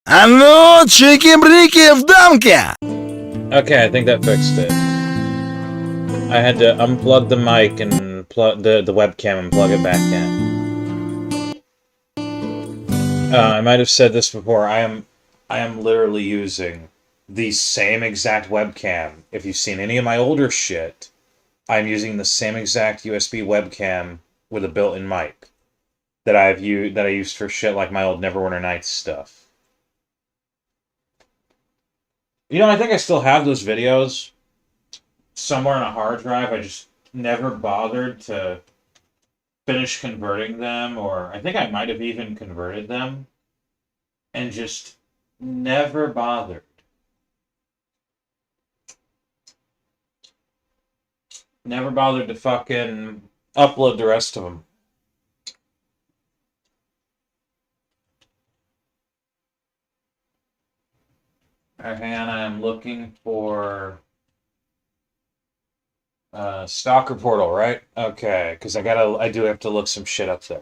А ну, чики-брики в дамке! Okay, I think that fixed it. I had to unplug the mic and plug the webcam and plug it back in. I might have said this before. I am literally using the same exact webcam. If you've seen any of my older shit, I'm using the same exact USB webcam with a built-in mic that I used for shit like my old Neverwinter Nights stuff. You know, I think I still have those videos somewhere on a hard drive. I just never bothered to finish converting them, or I think I might have even converted them and just never bothered. Never bothered to fucking upload the rest of them. Alright, hang on, I'm looking for Stalker portal, right? Okay, because I do have to look some shit up there.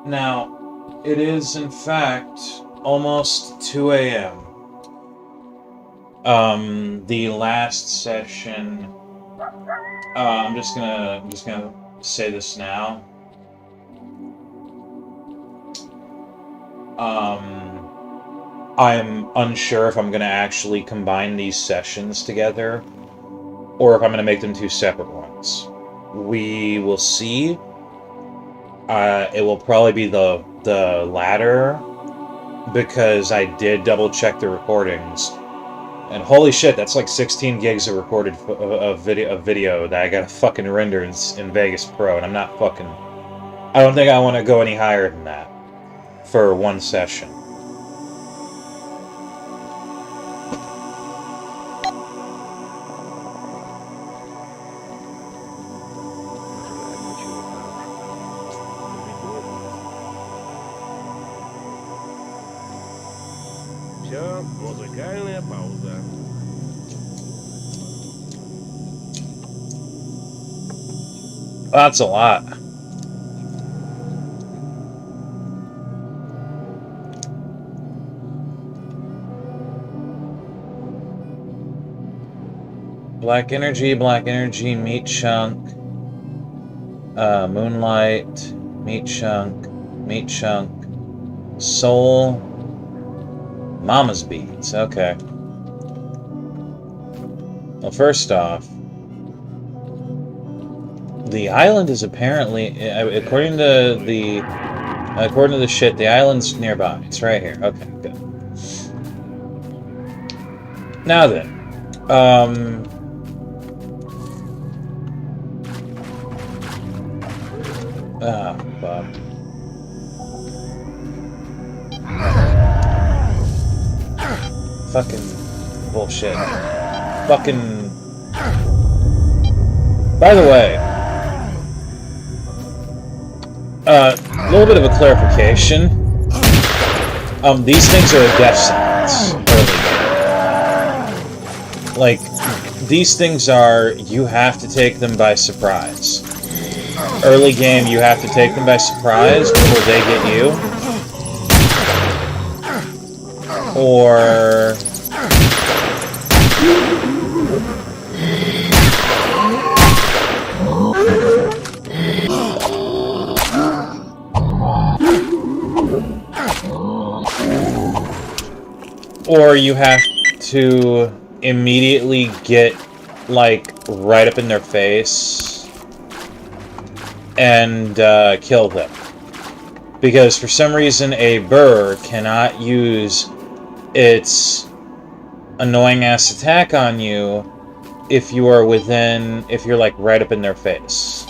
Now, it is in fact almost 2 a.m. The last session. I'm just gonna say this now. I'm unsure if I'm gonna actually combine these sessions together, or if I'm gonna make them two separate ones. We will see. It will probably be the latter, because I did double check the recordings. And holy shit, that's like 16 gigs of recorded video that I gotta fucking render in Vegas Pro, and I'm not fucking... I don't think I want to go any higher than that for one session. Все, музыкальная пауза. That's a lot. Black energy, meat chunk, moonlight, meat chunk, soul, mama's beads. Okay. Well, first off, the island is apparently, according to the shit, the island's nearby. It's right here. Okay, good. Now then, oh, fuck. Fucking bullshit. Fucking... By the way, a little bit of a clarification. These things are a death sentence early game. Like, these things are, you have to take them by surprise. Early game, you have to take them by surprise before they get you. Or... Or you have to immediately get, like, right up in their face and kill them. Because for some reason a burr cannot use its annoying-ass attack on you if you are if you're, like, right up in their face.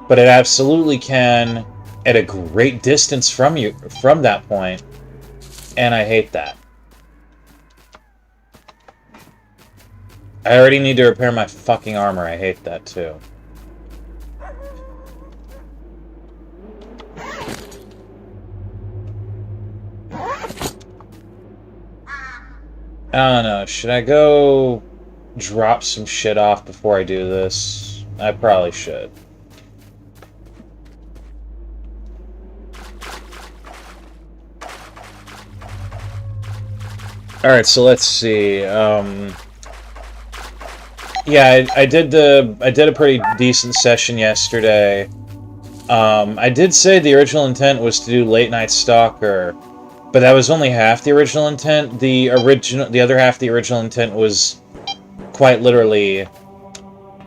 But it absolutely can at a great distance from you, from that point, and I hate that. I already need to repair my fucking armor. I hate that, too. I don't know. Should I go drop some shit off before I do this? I probably should. Alright, so let's see. Yeah, I did a pretty decent session yesterday. I did say the original intent was to do Late Night Stalker, but that was only half the original intent. The other half of the original intent was quite literally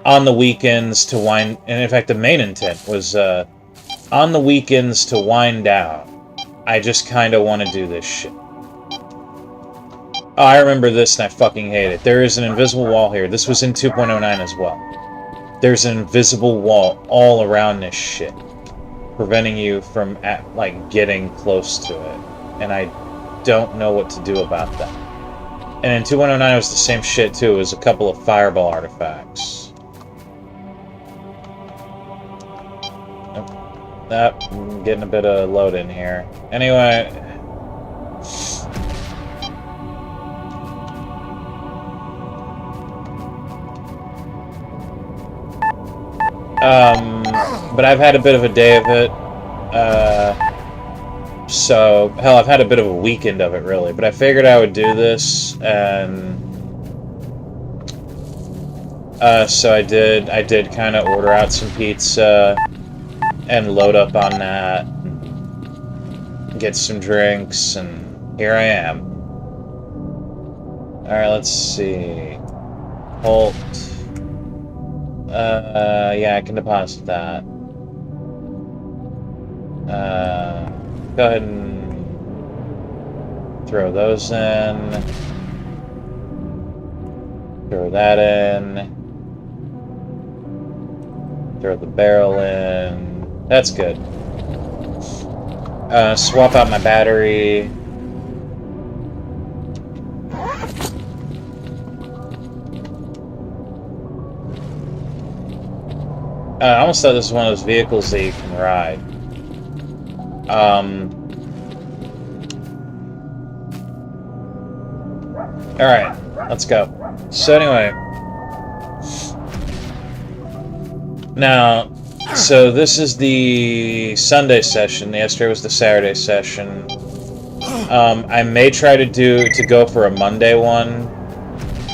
on the weekends to wind, and in fact the main intent was on the weekends to wind down. I just kind of want to do this shit. Oh, I remember this and I fucking hate it. There is an invisible wall here. This was in 2.09 as well. There's an invisible wall all around this shit, preventing you from, getting close to it. And I don't know what to do about that. And in 2.09 it was the same shit too. It was a couple of fireball artifacts. Nope. I'm getting a bit of load in here. Anyway... but I've had a bit of a day of it, so, hell, I've had a bit of a weekend of it, really, but I figured I would do this, and, so I did kind of order out some pizza, and load up on that, and get some drinks, and here I am. Alright, let's see. Holt. Yeah, I can deposit that. Go ahead and throw those in. Throw that in. Throw the barrel in. That's good. Swap out my battery. I almost thought this was one of those vehicles that you can ride. Alright, let's go. So anyway. Now, so this is the Sunday session. Yesterday was the Saturday session. I may try to go for a Monday one.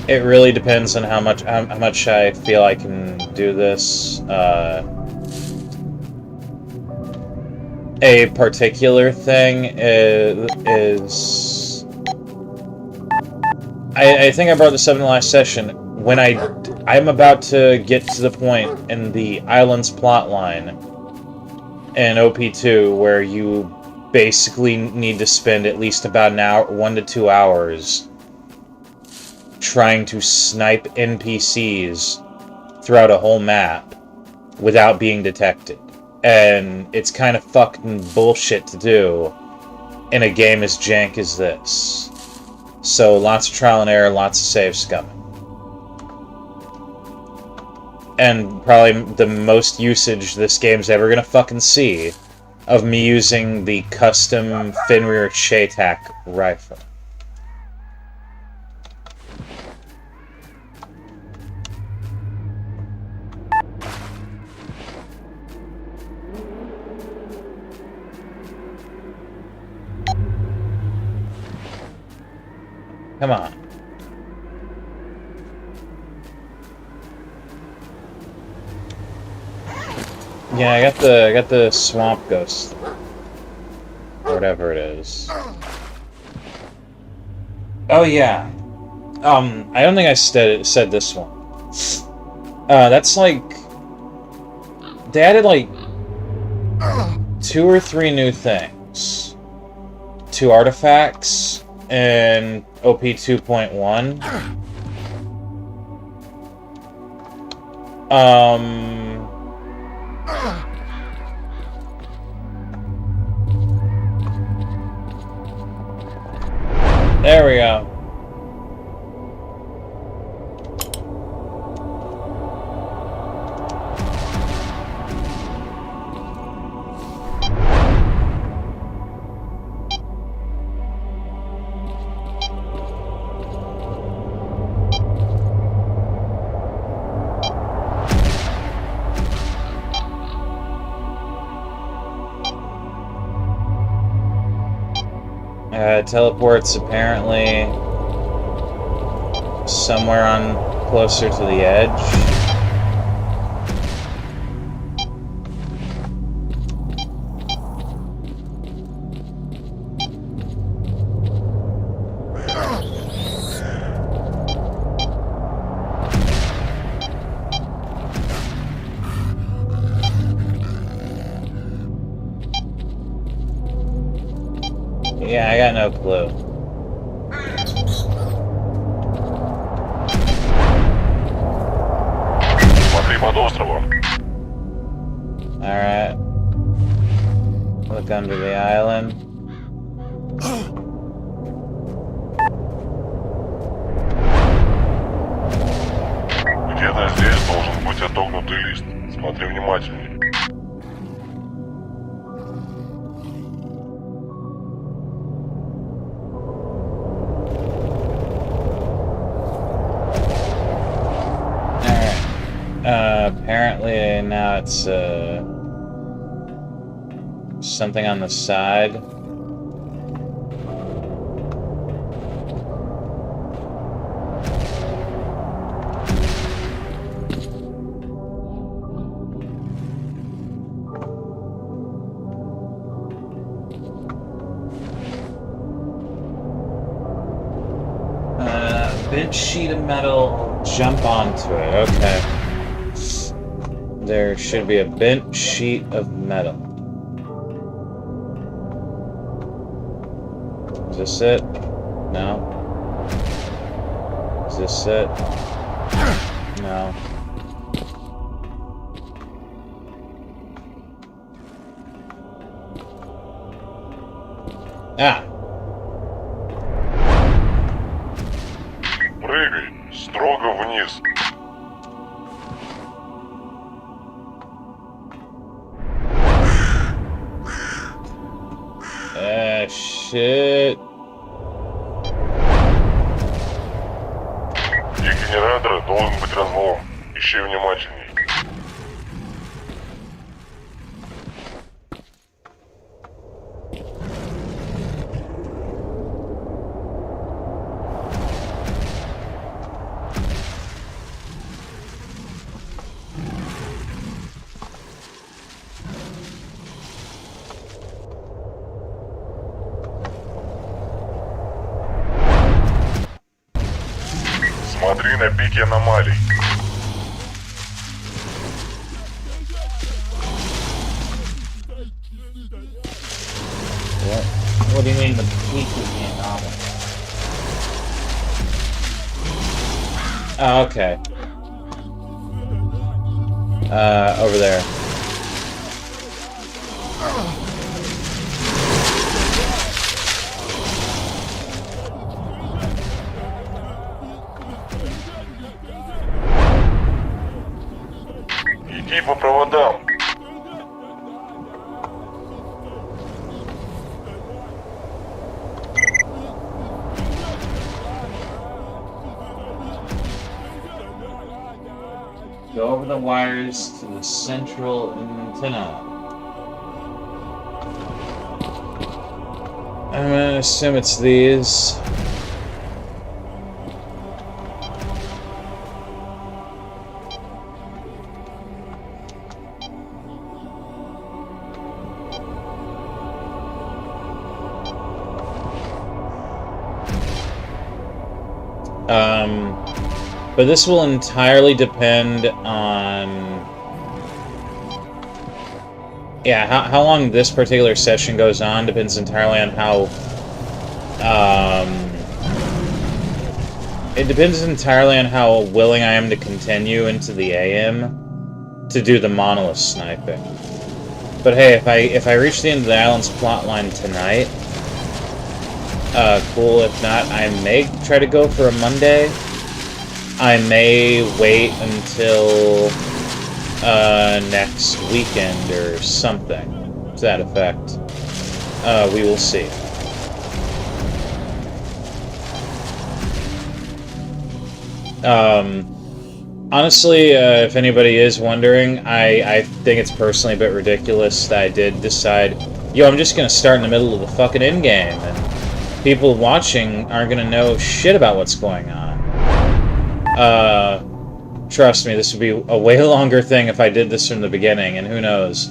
It really depends on how much I feel I can do this. A particular thing is I think I brought this up in the last session. When I'm about to get to the point in the Islands plotline in OP2 where you basically need to spend at least about an hour, 1 to 2 hours trying to snipe NPCs throughout a whole map without being detected. And it's kind of fucking bullshit to do in a game as jank as this. So lots of trial and error, lots of save scumming. And probably the most usage this game's ever gonna fucking see of me using the custom Fenrir Shaytak rifle. Come on. Yeah, I got the swamp ghost. Or whatever it is. Oh yeah. I don't think I said this one. That's like they added like 2 or 3 new things. 2 artifacts and OP 2.1. There we go. Teleport's apparently somewhere on closer to the edge. Yeah, I got no clue. Смотри под островом. Alright. Look under the island. Где-то здесь должен быть отогнутый лист. Смотри внимательнее. Apparently now it's something on the side. Bent sheet of metal, jump onto it, okay. There should be a bent sheet of metal. Is this it? No. Is this it? No. Ah! Прыгай строго вниз. Shit. Дегенератора должен быть разлом. Ищи внимательней. Смотри на пике аномалий. What do you mean the peak of the anomaly? Oh, okay. Over there. Иди по проводам. Go over the wires to the central antenna. I'm gonna assume it's these. But this will entirely depend on... Yeah, how long this particular session goes on depends entirely on how... It depends entirely on how willing I am to continue into the AM to do the Monolith Sniping. But hey, if I reach the end of the island's plotline tonight, cool. If not, I may try to go for a Monday. I may wait until next weekend or something to that effect. We will see. Honestly, if anybody is wondering, I think it's personally a bit ridiculous that I did decide, yo, I'm just gonna start in the middle of the fucking endgame and people watching aren't gonna know shit about what's going on. Trust me, this would be a way longer thing if I did this from the beginning, and who knows.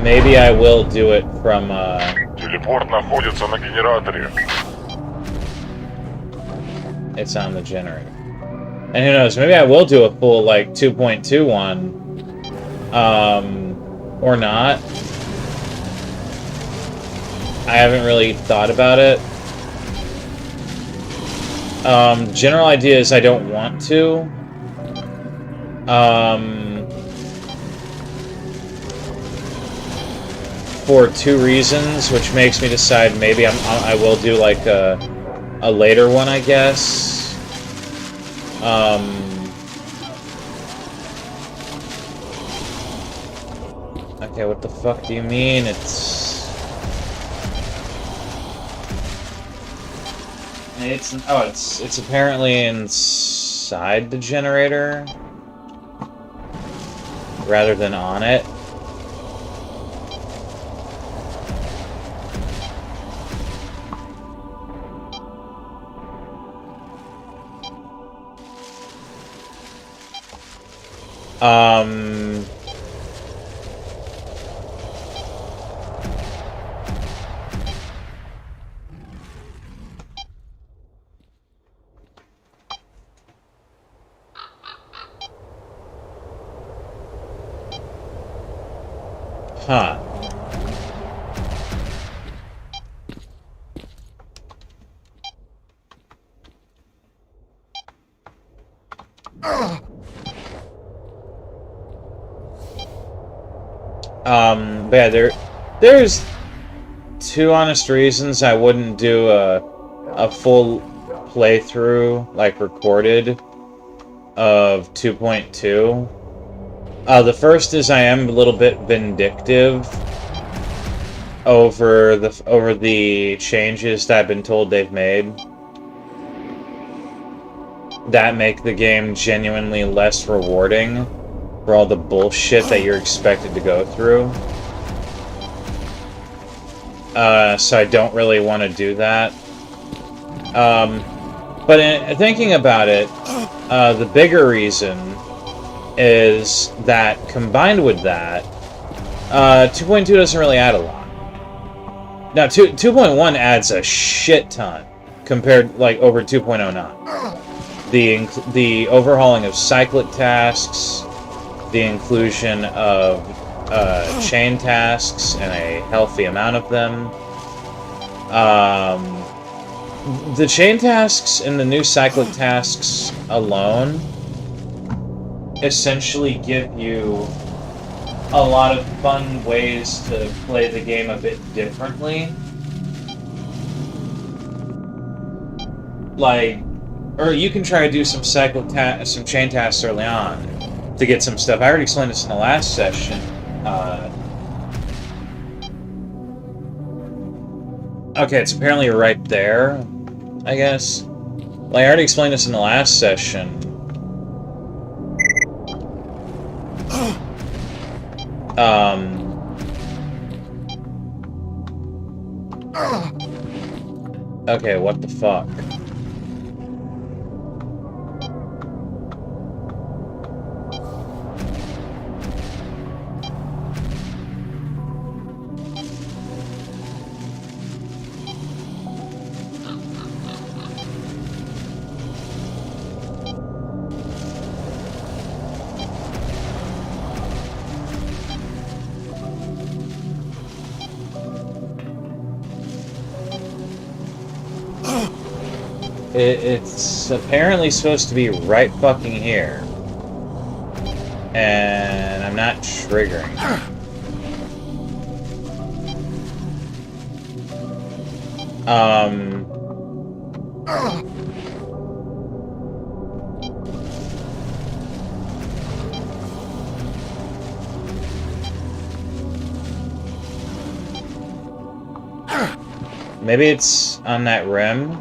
Maybe I will do it from, Телепорт находится на генераторе. It's on the generator. And who knows, maybe I will do a full, like, 2.21. Or not. I haven't really thought about it. General idea is I don't want to. For two reasons, which makes me decide maybe I will do like a later one, I guess. Okay, what the fuck do you mean? It's apparently inside the generator rather than on it. Huh. But yeah, there's two honest reasons I wouldn't do a full playthrough, like recorded, of 2.2. The first is I am a little bit vindictive over the changes that I've been told they've made that make the game genuinely less rewarding for all the bullshit that you're expected to go through. So I don't really want to do that. But thinking about it, the bigger reason is that combined with that, 2.2 doesn't really add a lot. Now, 2.1 adds a shit ton compared, like, over 2.09. The overhauling of cyclic tasks, the inclusion of chain tasks and a healthy amount of them. The chain tasks and the new cyclic tasks alone essentially give you a lot of fun ways to play the game a bit differently. Like, or you can try to do some some chain tasks early on to get some stuff. I already explained this in the last session. Okay, it's apparently right there, I guess. Like, I already explained this in the last session. Okay, what the fuck? It's apparently supposed to be right fucking here. And I'm not triggering. Maybe it's on that rim.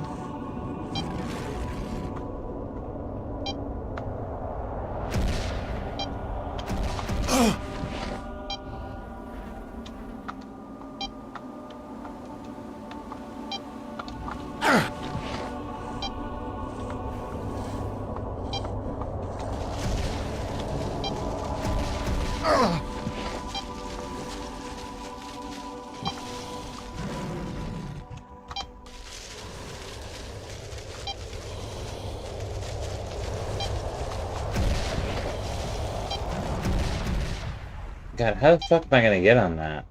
God, how the fuck am I gonna get on that?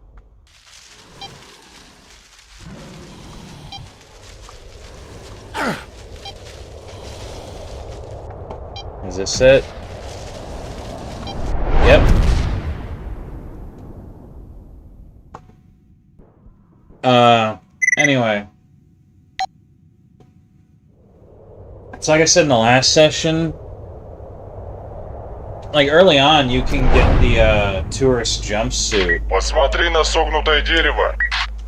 Is this it? Yep. Anyway. It's like I said in the last session, like early on you can get the tourist jumpsuit. Посмотри на согнутое дерево.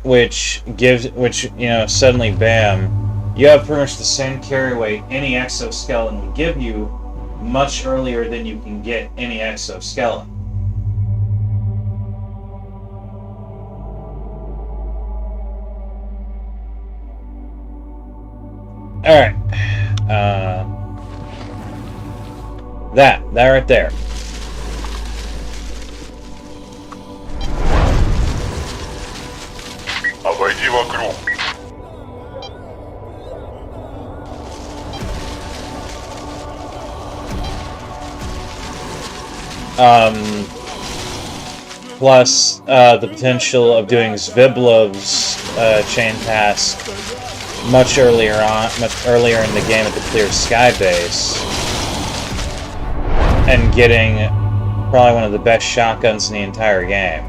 Which, you know, suddenly, bam, you have pretty much the same carry weight any exoskeleton will give you much earlier than you can get any exoskeleton. Alright. That right there. Обойди вокруг. Plus, the potential of doing Zviblov's chain task much earlier in the game at the Clear Sky base, and getting probably one of the best shotguns in the entire game.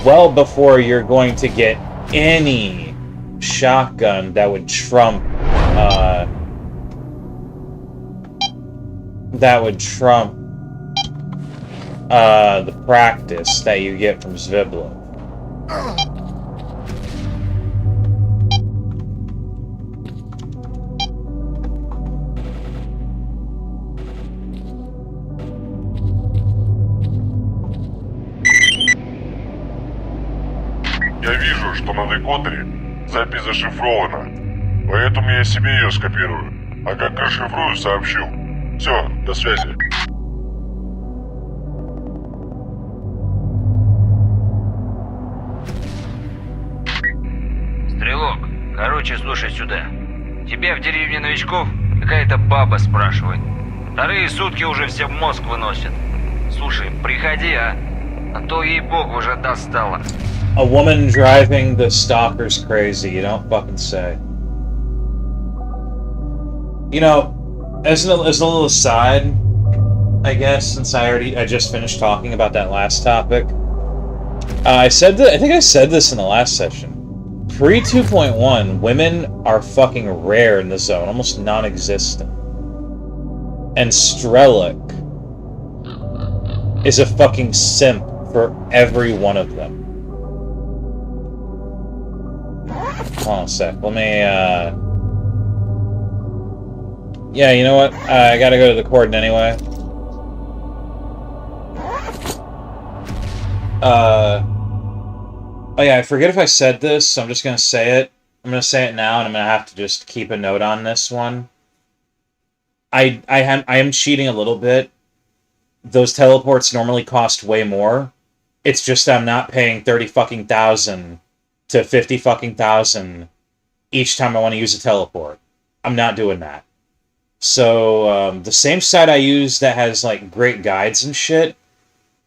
Well before you're going to get any shotgun that would trump the practice that you get from Zviblov. Я вижу, что на декодере запись зашифрована, поэтому я себе ее скопирую. А как расшифрую, сообщу. Все, до связи. Стрелок, короче, слушай сюда. Тебя в деревне новичков какая-то баба спрашивает. Вторые сутки уже все мозг выносит. Слушай, приходи, а то ей-богу уже достало. A woman driving the Stalker's crazy, you don't fucking say. You know, as a little aside, I guess, since I just finished talking about that last topic, I think I said this in the last session. Pre 2.1, women are fucking rare in the zone, almost non-existent. And Strelick is a fucking simp for every one of them. Hold on a sec. Let me, yeah, you know what? I gotta go to the Cordon anyway. Oh yeah, I forget if I said this, so I'm just gonna say it. I'm gonna say it now, and I'm gonna have to just keep a note on this one. I am cheating a little bit. Those teleports normally cost way more. It's just I'm not paying 30 fucking thousand to 50 fucking thousand each time I want to use a teleport. I'm not doing that. So, the same site I use that has, like, great guides and shit,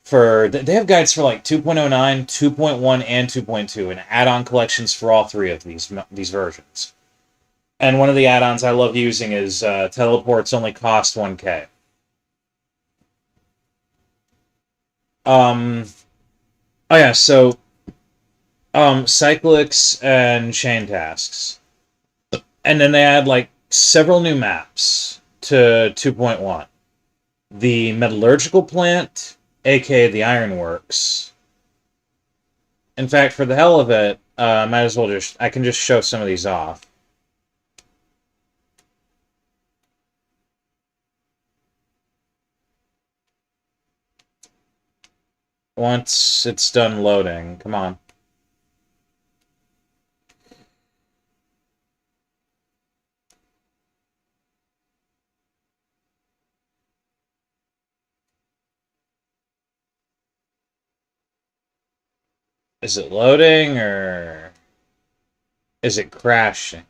they have guides for, like, 2.09, 2.1, and 2.2, and add-on collections for all three of these versions. And one of the add-ons I love using is, teleports only cost 1k. Oh yeah, so, cyclics and chain tasks. And then they add, like, several new maps to 2.1. The Metallurgical Plant, aka the Ironworks. In fact, for the hell of it, might as well I can just show some of these off. Once it's done loading, come on. Is it loading, or is it crashing?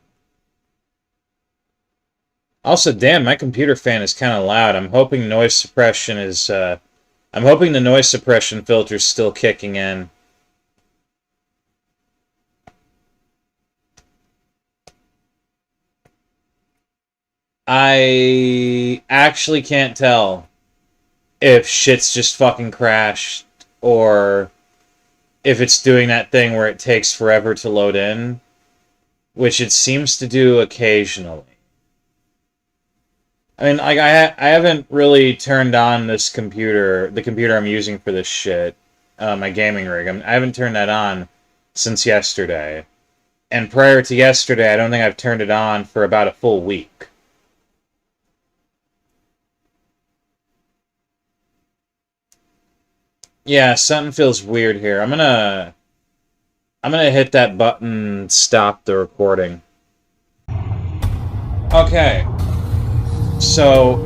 Also, damn, my computer fan is kind of loud. I'm hoping noise suppression is, I'm hoping the noise suppression filter's still kicking in. I actually can't tell if shit's just fucking crashed or if it's doing that thing where it takes forever to load in, which it seems to do occasionally. I mean, like, I haven't really turned on this computer, the computer I'm using for this shit, my gaming rig. I haven't turned that on since yesterday. And prior to yesterday, I don't think I've turned it on for about a full week. Yeah, something feels weird here. I'm gonna hit that button, stop the recording. Okay. So,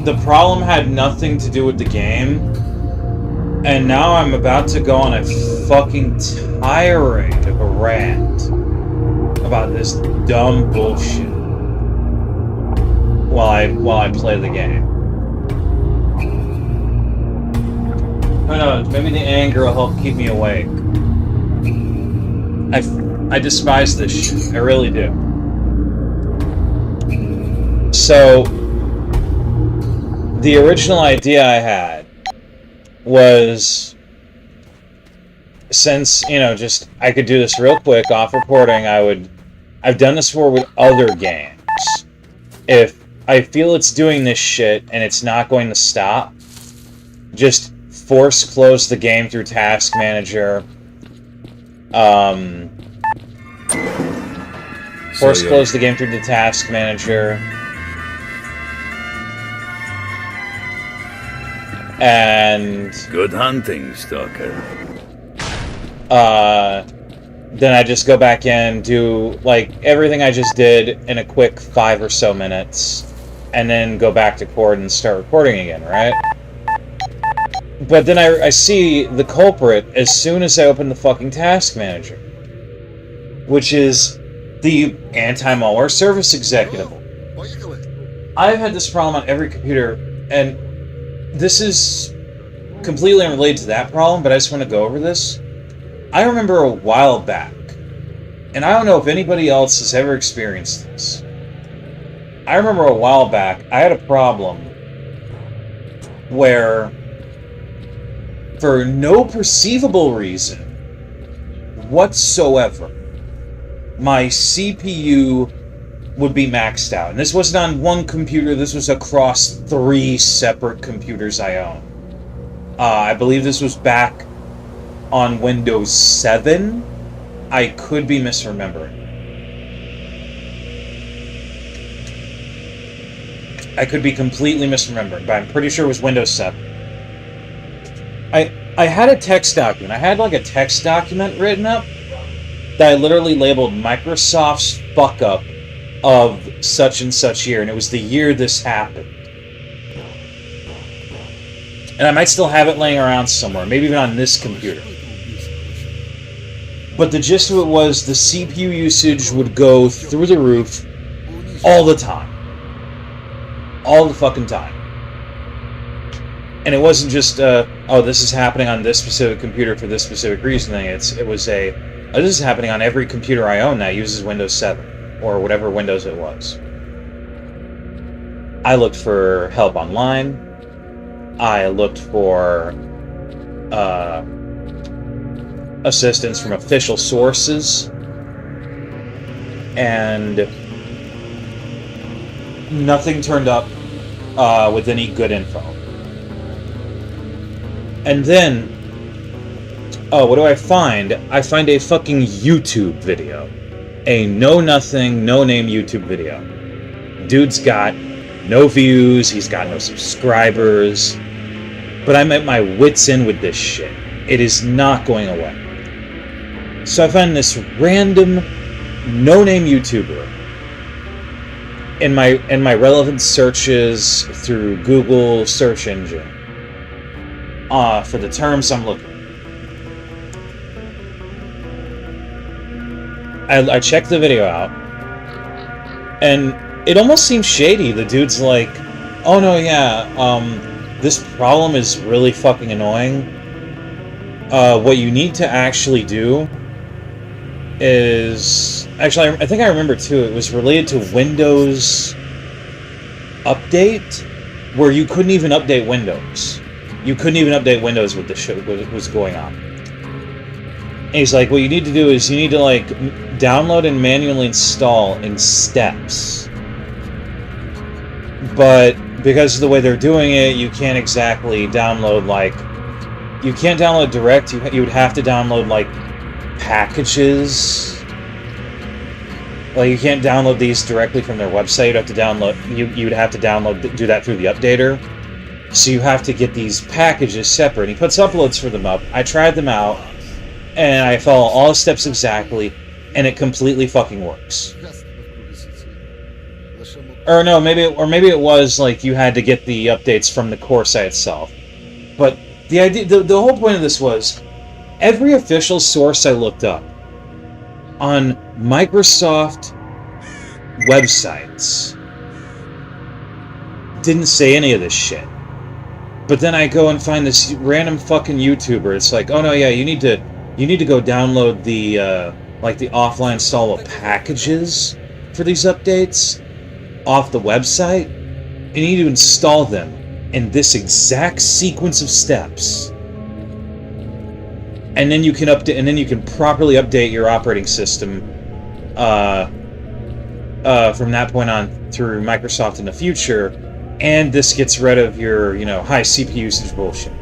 the problem had nothing to do with the game, and now I'm about to go on a fucking tirade of a rant about this dumb bullshit while I play the game. Who knows, maybe the anger will help keep me awake. I despise this shit, I really do. So, the original idea I had was, since, you know, just, I could do this real quick, off recording, I've done this before with other games. If I feel it's doing this shit and it's not going to stop, just force close the game through Task Manager, force close the game through the Task Manager, and Good hunting, Stalker. then I just go back in, do like everything I just did in a quick 5 or so minutes, and then go back to Cord and start recording again, right? But then I see the culprit as soon as I open the fucking Task Manager, which is the anti-malware service executable. I've had this problem on every computer, and this is completely unrelated to that problem, but I just want to go over this. I remember a while back, and I don't know if anybody else has ever experienced this. I remember a while back, I had a problem where, for no perceivable reason whatsoever, my CPU would be maxed out. And this wasn't on one computer, this was across 3 separate computers I own. I believe this was back on Windows 7. I could be misremembering. I could be completely misremembering, but I'm pretty sure it was Windows 7. I had a text document. I had like a text document written up that I literally labeled Microsoft's fuck up of such and such year, and it was the year this happened. And I might still have it laying around somewhere, maybe even on this computer. But the gist of it was the CPU usage would go through the roof all the time. All the fucking time. And it wasn't just, oh, this is happening on this specific computer for this specific reason. It was this is happening on every computer I own that uses Windows 7, or whatever Windows it was. I looked for help online. I looked for assistance from official sources. And nothing turned up with any good info. And then, oh, what do I find? I find a fucking YouTube video. A know-nothing, no-name YouTube video. Dude's got no views, he's got no subscribers. But I'm at my wit's end with this shit. It is not going away. So I find this random, no-name YouTuber in my relevant searches through Google search engine. For the terms I'm looking. I checked the video out, and it almost seems shady. The dude's like, oh no, yeah, this problem is really fucking annoying. What you need to actually do is... Actually, I think I remember too, it was related to Windows Update, where you couldn't even update Windows. You couldn't even update Windows with the shit what was going on. And he's like, what you need to do is you need to, like, download and manually install in steps. But because of the way they're doing it, you can't exactly download, like... You can't download direct, you would have to download, like, packages. Like, you can't download these directly from their website. You'd have to download... You'd have to do that through the updater. So you have to get these packages separate. He puts uploads for them up. I tried them out, and I follow all the steps exactly, and it completely fucking works. Or no, maybe it was like you had to get the updates from the core site itself. But the idea, the whole point of this was, every official source I looked up on Microsoft websites didn't say any of this shit. But then I go and find this random fucking YouTuber. It's like, oh no, yeah, you need to go download the like the offline installable packages for these updates off the website. And you need to install them in this exact sequence of steps. And then you can update, and then you can properly update your operating system from that point on through Microsoft in the future. And this gets rid of your, high CPU usage bullshit.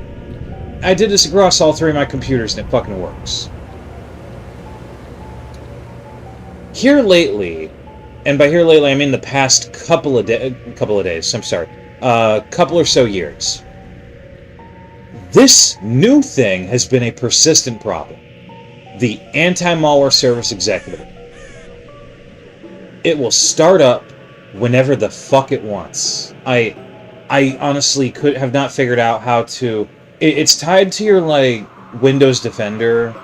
I did this across all three of my computers, and it fucking works. Here lately, and by here lately I mean the past couple of days, I'm sorry, couple or so years, this new thing has been a persistent problem. The Anti-Malware Service Executive. It will start up whenever the fuck it wants. I honestly have not figured out how to... It's tied to your, like, Windows Defender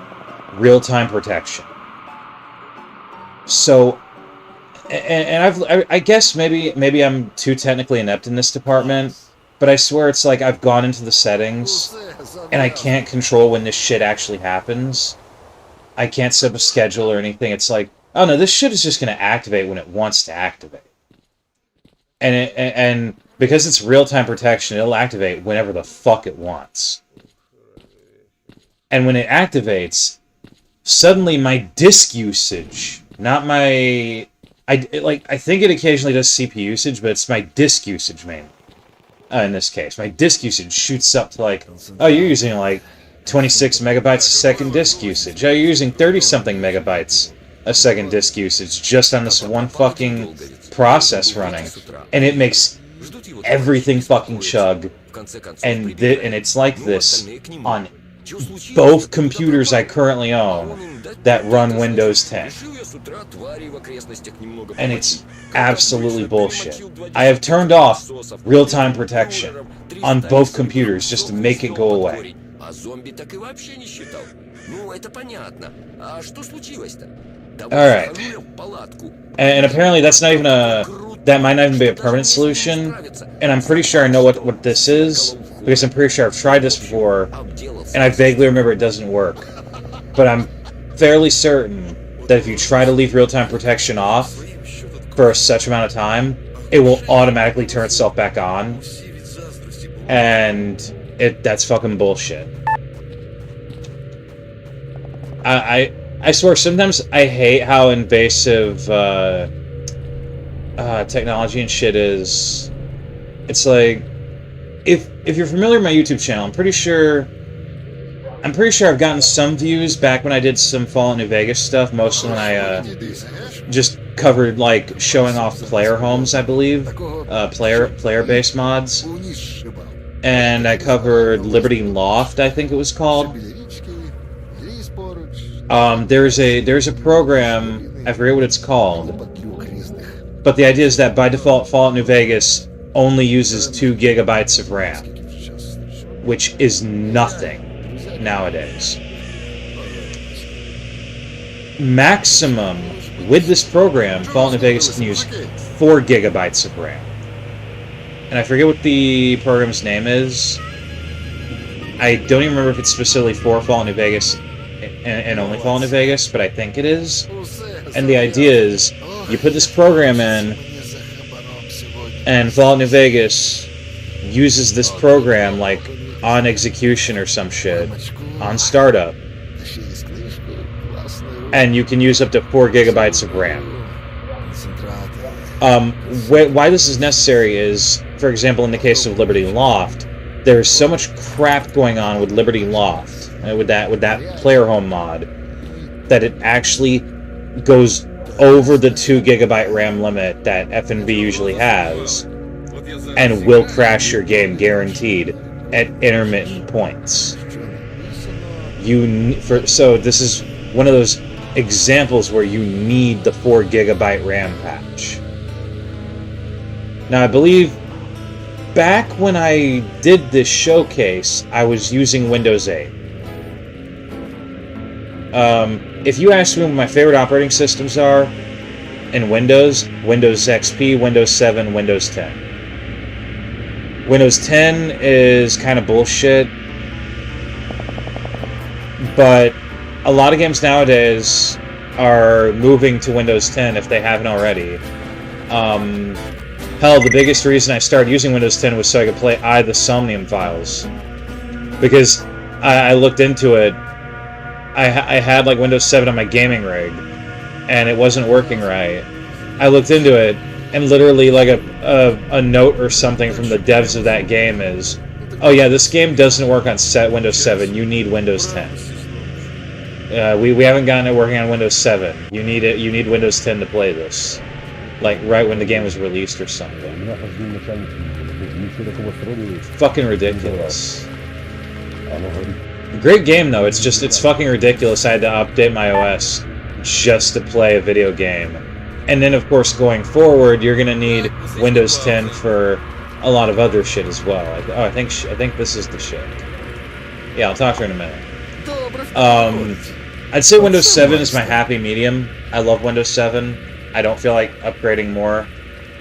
real-time protection. So, and I guess maybe I'm too technically inept in this department, but I swear it's like I've gone into the settings, and I can't control when this shit actually happens. I can't set up a schedule or anything. It's like, oh no, this shit is just going to activate when it wants to activate. And because it's real-time protection, it'll activate whenever the fuck it wants. And when it activates, suddenly my disk usage, not my... I think it occasionally does CPU usage, but it's my disk usage mainly. In this case, my disk usage shoots up to like, oh, you're using like 26 megabytes a second disk usage. Oh, you're using 30-something megabytes a second disk usage just on this one fucking process running. And it makes everything fucking chug. And it's like this on both computers I currently own that run Windows 10. And it's absolutely bullshit. I have turned off real-time protection on both computers just to make it go away. Alright. And apparently that's not even that might not even be a permanent solution. And I'm pretty sure I know what this is, because I'm pretty sure I've tried this before, and I vaguely remember it doesn't work. But I'm fairly certain that if you try to leave real-time protection off for such amount of time, it will automatically turn itself back on. And that's fucking bullshit. I swear, sometimes I hate how invasive technology and shit is. It's like, if you're familiar with my YouTube channel, I'm pretty sure I've gotten some views back when I did some Fallout New Vegas stuff, mostly when I just covered, like, showing off player homes, I believe, player-based mods. And I covered Liberty Loft, I think it was called. There's a program, I forget what it's called, but the idea is that by default Fallout New Vegas only uses 2 gigabytes of RAM, which is nothing nowadays. Maximum With this program, Fallout New Vegas can use 4 gigabytes of RAM. And I forget what the program's name is. I don't even remember if it's specifically for Fallout New Vegas and only Fallout New Vegas, but I think it is. And the idea is, you put this program in, and Fallout New Vegas uses this program, like, on execution or some shit, on startup. And you can use up to 4 gigabytes of RAM. Why this is necessary is, for example, in the case of Liberty Loft, there's so much crap going on with Liberty Loft, with that player home mod, that it actually goes over the 2 gigabyte RAM limit that FNV usually has, and will crash your game guaranteed at intermittent points. So this is one of those examples where you need the 4 gigabyte RAM patch. Now, I believe back when I did this showcase, I was using Windows 8. If you ask me what my favorite operating systems are in Windows, Windows XP, Windows 7, Windows 10. Windows 10 is kind of bullshit, but a lot of games nowadays are moving to Windows 10 if they haven't already. Hell, the biggest reason I started using Windows 10 was so I could play the Somnium files. Because I looked into it, I had like Windows 7 on my gaming rig, and it wasn't working right. I looked into it, and literally like a note or something from the devs of that game is, oh yeah, this game doesn't work on Windows 7, you need Windows 10. We haven't gotten it working on Windows 7. You need Windows 10 to play this. Like, right when the game was released or something. Fucking ridiculous. Great game, though. It's fucking ridiculous. I had to update my OS just to play a video game. And then, of course, going forward, you're gonna need Windows 10 for a lot of other shit as well. I think this is the shit. Yeah, I'll talk to her in a minute. I'd say Windows 7 is my happy medium. I love Windows 7. I don't feel like upgrading more.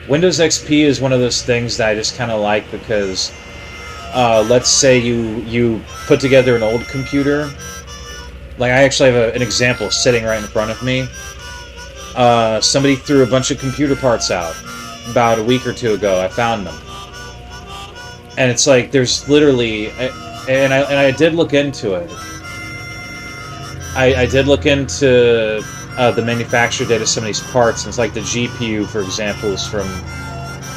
Windows XP is one of those things that I just kind of like because, let's say you put together an old computer. Like, I actually have an example sitting right in front of me. Somebody threw a bunch of computer parts out about a week or two ago. I found them. And it's like, there's literally... And I did look into it. I did look into the manufacturer date of some of these parts, and it's like the GPU, for example, is from...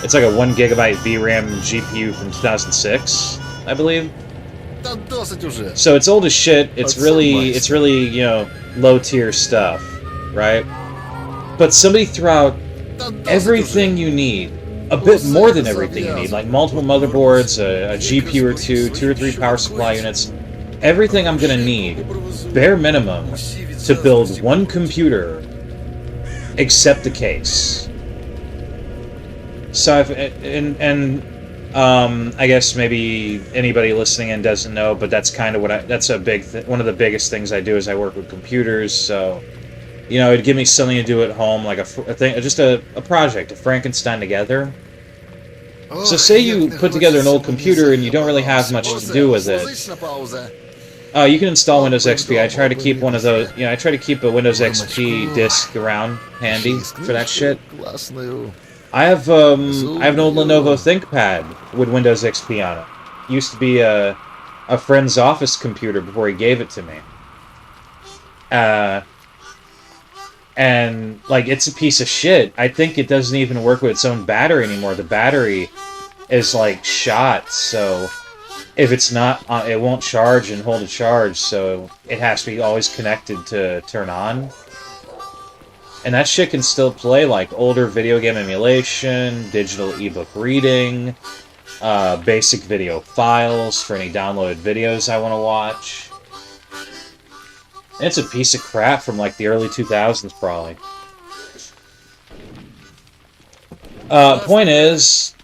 It's like a 1 gigabyte VRAM GPU from 2006, I believe. So it's old as shit. It's really, you know, low-tier stuff, right? But somebody threw out everything you need. A bit more than everything you need, like multiple motherboards, a GPU or two or three power supply units. Everything I'm gonna need, bare minimum, to build one computer, except the case. So I guess maybe anybody listening in doesn't know, but that's kind of what that's one of the biggest things I do is I work with computers. So, you know, it'd give me something to do at home, like just a project, a Frankenstein together. So say you put together an old computer and you don't really have much to do with it. You can install Windows XP. I try to keep one of those. I try to keep a Windows XP disk around handy for that shit. I have an old Lenovo ThinkPad with Windows XP on it. Used to be a friend's office computer before he gave it to me. And like, it's a piece of shit. I think it doesn't even work with its own battery anymore. The battery is like shot, so if it's not, it won't charge and hold a charge, so it has to be always connected to turn on. And that shit can still play, like, older video game emulation, digital ebook reading, basic video files for any downloaded videos I want to watch. And it's a piece of crap from, like, the early 2000s, probably. Point is...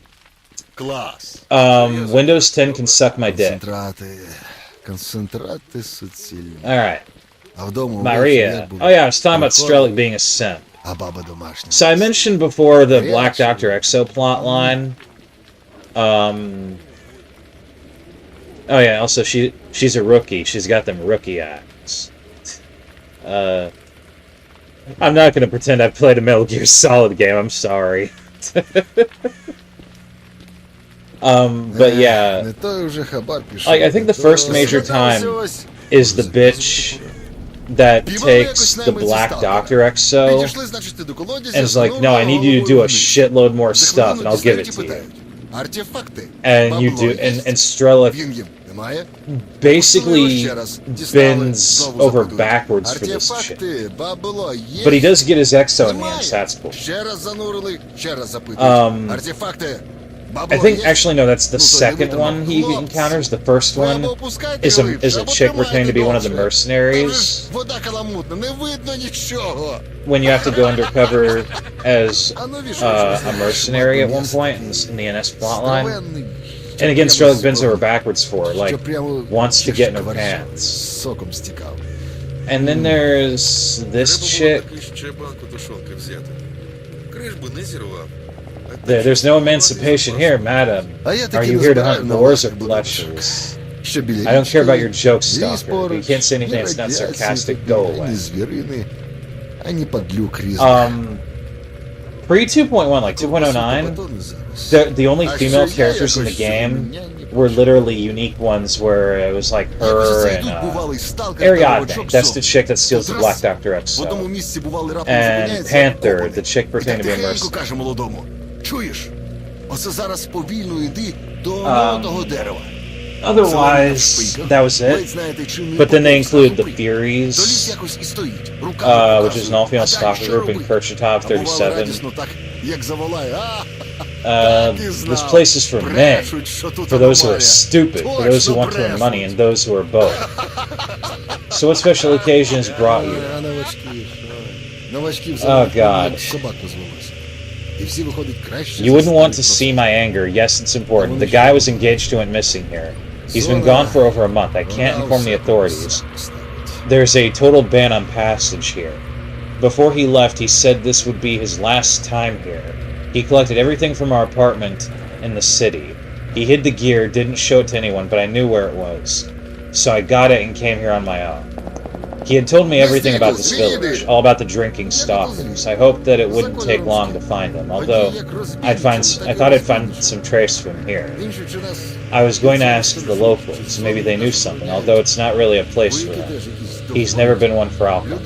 Windows 10 can suck my dick. Alright. Maria. Oh yeah, I was talking about Strelic being a simp. So I mentioned before the Black Dr. Exo plotline. Oh yeah, also she's a rookie. She's got them rookie eyes. I'm not gonna pretend I've played a Metal Gear Solid game, I'm sorry. But yeah, like, I think the first major time is the bitch that takes the Black Dr. Exo and is like, no, I need you to do a shitload more stuff and I'll give it to you. And you do, and Strelick basically bends over backwards for this shit. But he does get his Exo in the end, so that's cool. I think, actually, no, that's the second one he encounters. The first one is a chick pretending to be one of the mercenaries. When you have to go undercover as a mercenary at one point in the NS plotline. And again, Strelick bends over backwards for her, like, wants to get in her pants. And then there's this chick. There's no emancipation here, madam. Are you here to hunt boars or fleshers? I don't care about your jokes, Stalker. If you can't say anything that's not sarcastic, go away. Pre 2.1, like 2.09, the only female characters in the game were literally unique ones where it was like her and Ariadne, that's the chick that steals the Black Dr. Exo, and Panther, the chick pretending to be a mercenary. Otherwise, that was it. But then they included the Furies, which is an all-female stalker group in Kurchatov 37. This place is for men, for those who are stupid, for those who want to earn money, and those who are both. So what special occasions brought you? Oh god. You wouldn't want to see my anger. Yes, it's important. The guy was engaged to went missing here. He's been gone for over a month. I can't inform the authorities. There's a total ban on passage here. Before he left, he said this would be his last time here. He collected everything from our apartment in the city. He hid the gear, didn't show it to anyone, but I knew where it was. So I got it and came here on my own. He had told me everything about this village, all about the drinking stalkers. I hoped that it wouldn't take long to find him, although I thought I'd find some trace from here. I was going to ask the locals, maybe they knew something, although it's not really a place for them. He's never been one for alcohol.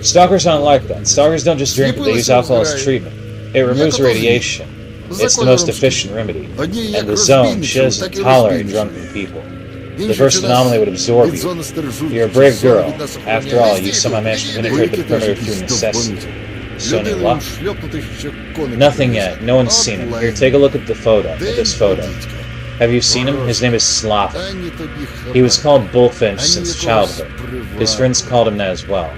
Stalkers aren't like that. Stalkers don't just drink it, they use alcohol as treatment. It removes radiation. It's the most efficient remedy. And the zone, she doesn't tolerate drunken people. The first anomaly would absorb you. You're a brave girl. After all, you somehow managed to penetrate the perimeter through necessity. So any luck? Nothing yet. No one's seen him. Here, take a look at the photo. At this photo. Have you seen him? His name is Slavin. He was called Bullfinch since childhood. His friends called him that as well.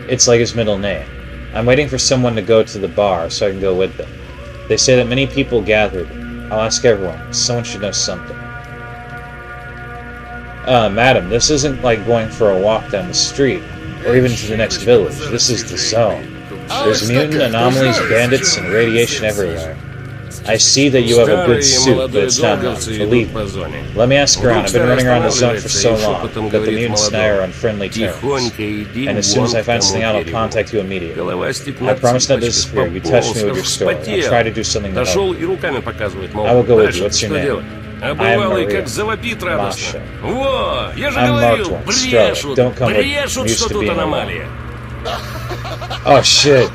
It's like his middle name. I'm waiting for someone to go to the bar so I can go with them. They say that many people gathered. I'll ask everyone. Someone should know something. Madam, this isn't like going for a walk down the street, or even to the next village. This is the zone. There's mutant anomalies, bandits, and radiation everywhere. I see that you have a good suit, but it's not enough. Believe me. Let me ask around. I've been running around the zone for so long, but the mutants and I are on friendly terms. And as soon as I find something out, I'll contact you immediately. I promise not to disappear. You touched me with your story. I'll try to do something to help you. I will go with you. What's your name? I am Maria. Masha. I'm marked one. Strelick. Don't come with me. I'm used to being alone. Oh shit.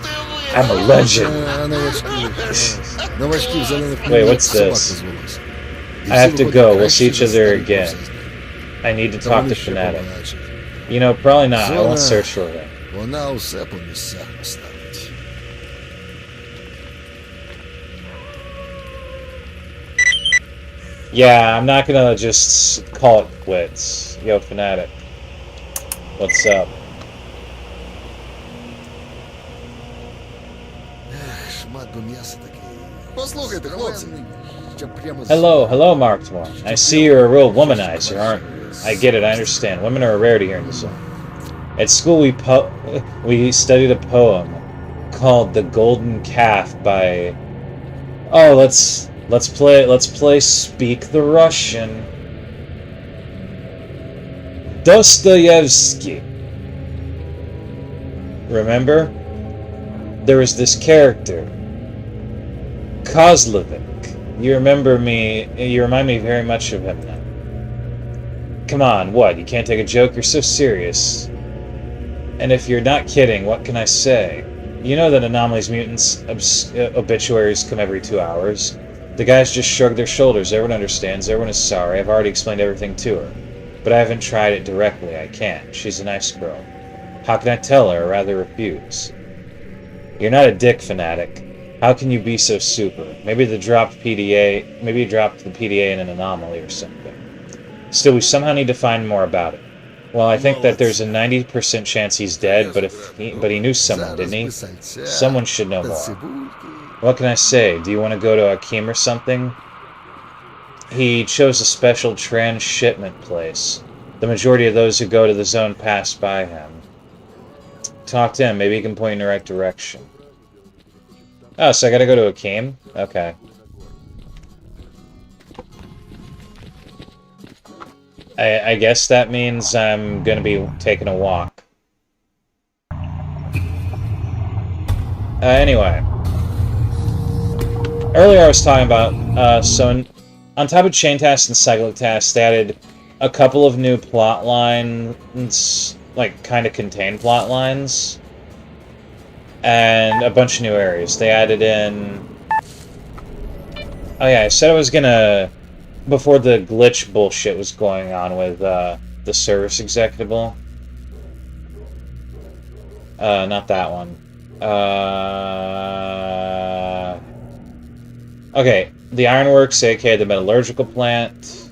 I'm a legend. Wait, what's this? I have to go. We'll see each other again. I need to talk to Fanatic. You know, probably not. I won't search for him. Yeah, I'm not gonna just call it quits. Yo, Fanatic. What's up? Hello, Marked One. I see you're a real womanizer, aren't you? I get it, I understand. Women are a rarity here in the zone. At school we studied a poem called The Golden Calf by... Oh, let's play Speak the Russian. Dostoevsky. Remember? There was this character, Kozlovic. You remind me very much of him now. Come on, what? You can't take a joke? You're so serious. And if you're not kidding, what can I say? You know that Anomalies Mutants obituaries come every 2 hours. The guys just shrug their shoulders. Everyone understands. Everyone is sorry. I've already explained everything to her. But I haven't tried it directly. I can't. She's a nice girl. How can I tell her, or rather refuse? You're not a dick fanatic. How can you be so super? Maybe you dropped the PDA in an anomaly or something. Still, we somehow need to find more about it. Well, I think that there's a 90% chance he's dead, but he knew someone, didn't he? Someone should know more. What can I say? Do you want to go to Akeem or something? He chose a special transshipment place. The majority of those who go to the zone pass by him. Talk to him. Maybe he can point you in the right direction. Oh, so I gotta go to Akeem? Okay. I guess that means I'm gonna be taking a walk. Anyway. Earlier I was talking about, on top of chain tasks and cyclic tasks, they added a couple of new plot lines, like, kind of contained plot lines, and a bunch of new areas. They added in... Oh yeah, I said I was gonna... Before the glitch bullshit was going on with, the service executable. Not that one. Okay, the ironworks, aka the metallurgical plant.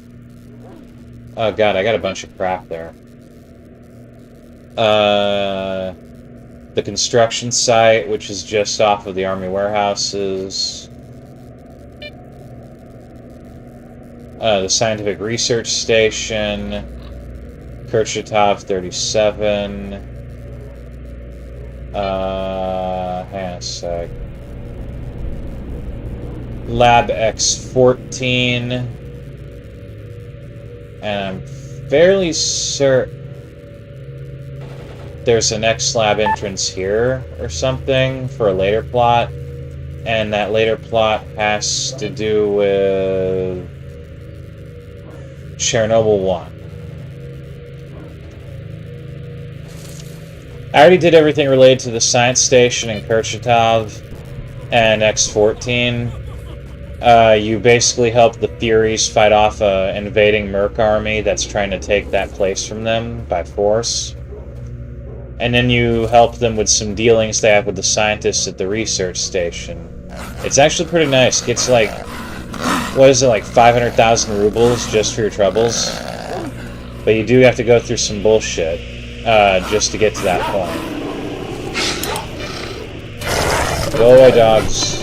Oh god, I got a bunch of crap there. The construction site, which is just off of the army warehouses. The scientific research station. Kurchatov 37. Hang on a sec. Lab X14. And I'm fairly certain there's an X-Lab entrance here or something for a later plot. And that later plot has to do with Chernobyl 1. I already did everything related to the science station in Kurchatov and X14. You basically help the Furies fight off an invading Merc army that's trying to take that place from them by force. And then you help them with some dealings they have with the scientists at the research station. It's actually pretty nice. It gets like, what is it, like 500,000 rubles just for your troubles? But you do have to go through some bullshit just to get to that point. Go away, dogs.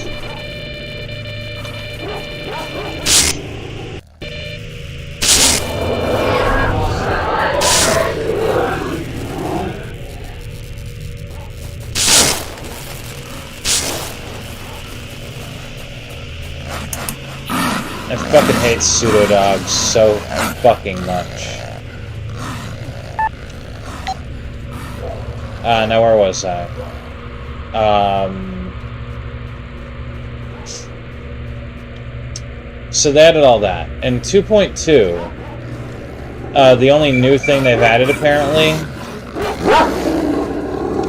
I fucking hate pseudo-dogs so fucking much. Now where was I? So they added all that. In 2.2, the only new thing they've added, apparently,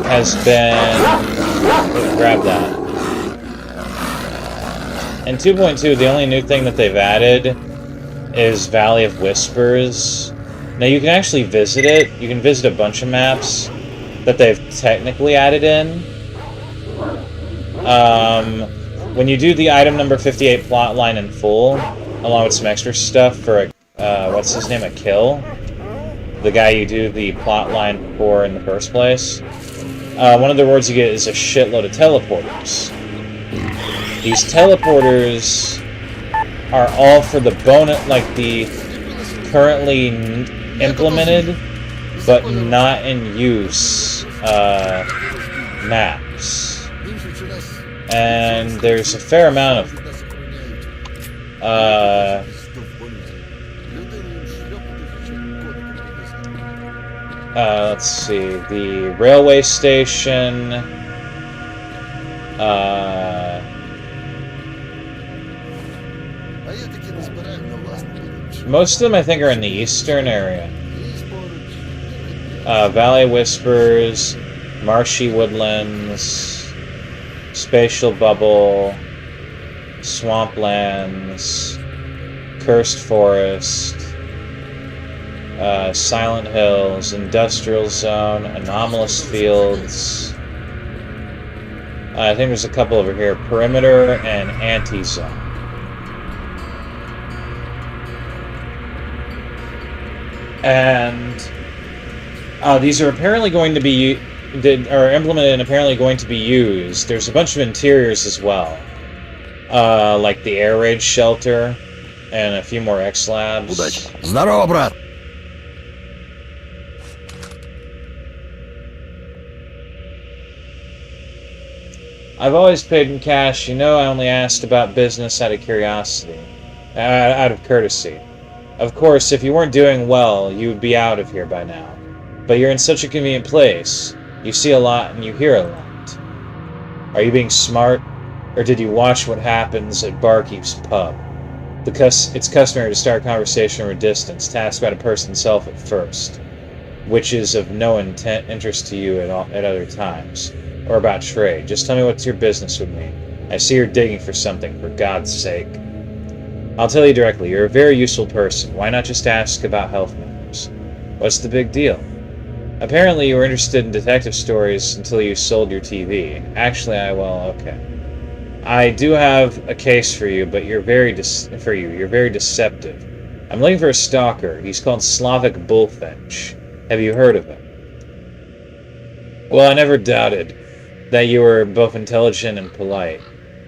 has been... Grab that. In 2.2, the only new thing that they've added is Valley of Whispers. Now, you can actually visit it. You can visit a bunch of maps that they've technically added in. When you do the item number 58 plotline in full, along with some extra stuff for, what's his name, a kill? The guy you do the plotline for in the first place. One of the rewards you get is a shitload of teleporters. These teleporters are all for the bonus, like the currently implemented, but not in use, maps. And there's a fair amount of... let's see, the railway station, most of them I think are in the eastern area. Valley Whispers, Marshy Woodlands, Spatial Bubble, Swamplands, Cursed Forest, Silent Hills, Industrial Zone, Anomalous Fields. I think there's a couple over here. Perimeter and Anti-Zone. And these are apparently going to be implemented and apparently going to be used. There's a bunch of interiors as well, like the air raid shelter and a few more X-Labs. Здорово, брат! I've always paid in cash. You know, I only asked about business out of curiosity, out of courtesy. Of course, if you weren't doing well, you would be out of here by now. But you're in such a convenient place. You see a lot and you hear a lot. Are you being smart? Or did you watch what happens at Barkeep's pub? Because it's customary to start a conversation from a distance, to ask about a person's self at first, which is of no interest to you at other times. Or about trade. Just tell me what's your business with me. I see you're digging for something, for God's sake. I'll tell you directly, you're a very useful person. Why not just ask about health matters? What's the big deal? Apparently you were interested in detective stories until you sold your TV. Actually, okay. I do have a case for you, but you're very deceptive. I'm looking for a stalker. He's called Slavic Bullfinch. Have you heard of him? Well, I never doubted that you were both intelligent and polite.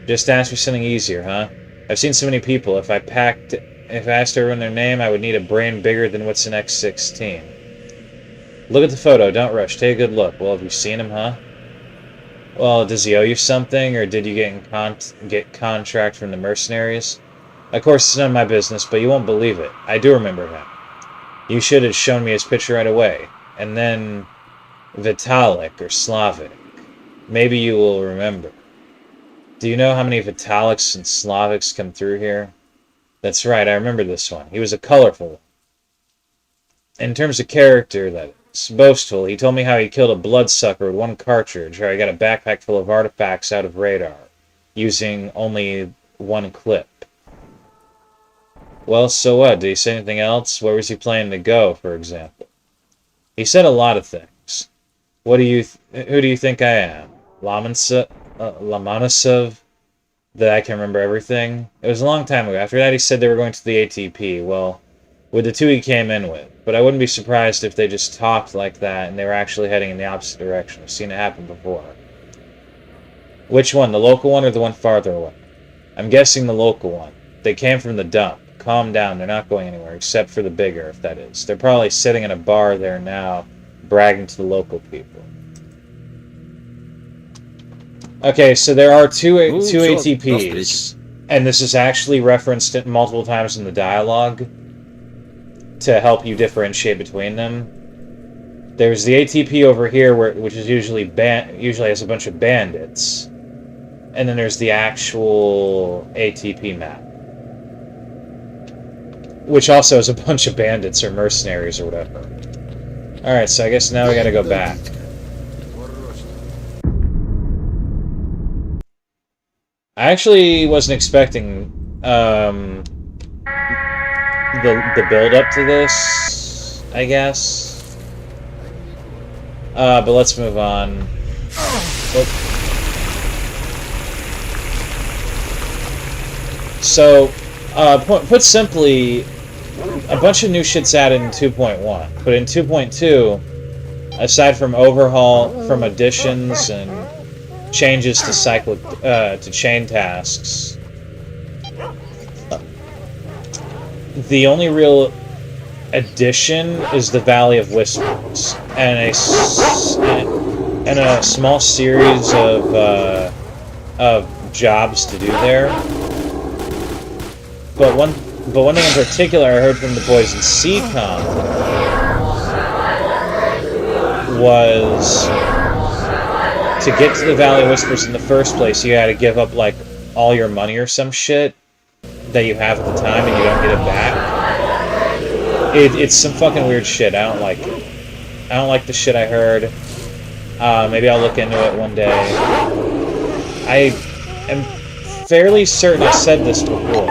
Just ask me something easier, huh? I've seen so many people. If I asked everyone their name, I would need a brain bigger than what's in X16. Look at the photo. Don't rush. Take a good look. Well, have you seen him, huh? Well, does he owe you something, or did you get contract from the mercenaries? Of course, it's none of my business, but you won't believe it. I do remember him. You should have shown me his picture right away. And then Vitalik or Slavic. Maybe you will remember. Do you know how many Vitaliks and Slavics come through here? That's right, I remember this one. He was a colorful one. In terms of character, that is. Boastful. He told me how he killed a bloodsucker with one cartridge, or he got a backpack full of artifacts out of radar, using only one clip. Well, so what? Did he say anything else? Where was he planning to go, for example? He said a lot of things. Who do you think I am? Lomonosov? That I can remember everything? It was a long time ago. After that, he said they were going to the ATP. Well, with the two he came in with. But I wouldn't be surprised if they just talked like that and they were actually heading in the opposite direction. I've seen it happen before. Which one? The local one or the one farther away? I'm guessing the local one. They came from the dump. Calm down. They're not going anywhere, except for the bigger, if that is. They're probably sitting in a bar there now, bragging to the local people. Okay, so there are two ATPs, and this is actually referenced multiple times in the dialogue to help you differentiate between them. There's the ATP over here, which is usually has a bunch of bandits, and then there's the actual ATP map, which also has a bunch of bandits or mercenaries or whatever. Alright, so I guess now we gotta go back. I actually wasn't expecting the build up to this, I guess. But let's move on. So, put simply, a bunch of new shit's added in 2.1, but in 2.2, aside from additions and changes to to chain tasks, the only real addition is the Valley of Whispers and a small series of of jobs to do there. But one thing in particular I heard from the boys in CCOM was to get to the Valley Whispers in the first place, you had to give up like all your money or some shit that you have at the time, and you don't get it back. It's some fucking weird shit. I don't like it. I don't like the shit I heard. Maybe I'll look into it one day. I am fairly certain I said this before.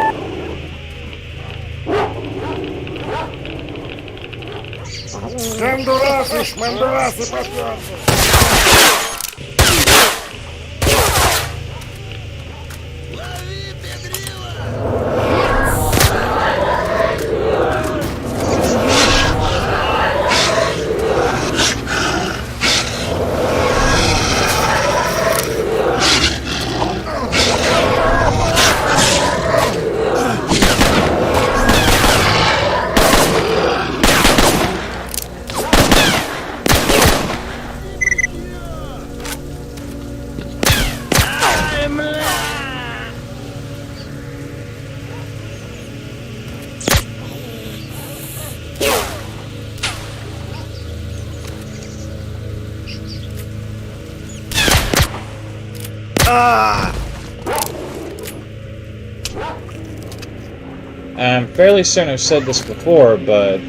I'm fairly certain I've said this before, but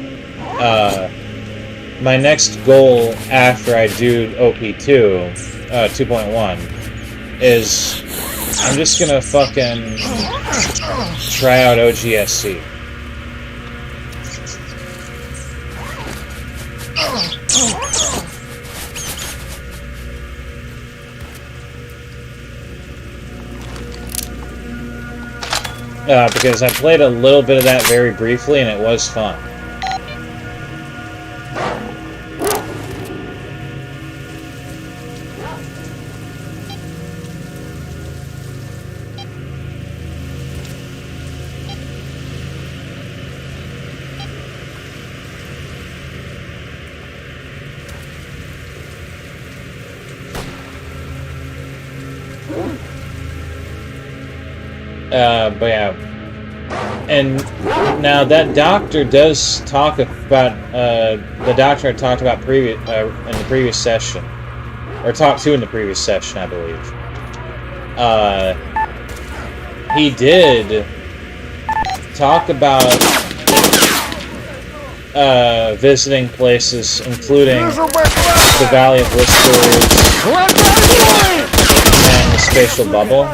my next goal after I do OP2, 2.1, is I'm just gonna fucking try out OGSC. Because I played a little bit of that very briefly, and it was fun. But yeah. And now that doctor does talk about the doctor I talked about in the previous session, or talked to in the previous session, I believe. He did talk about visiting places, including the Valley of Whispers and the Spatial Bubble.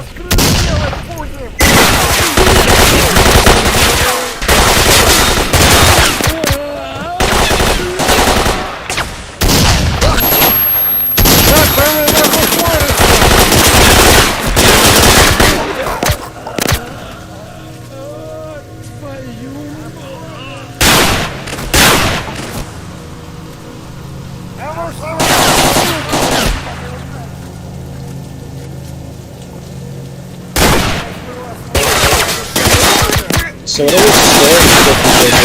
So what are the stories that they're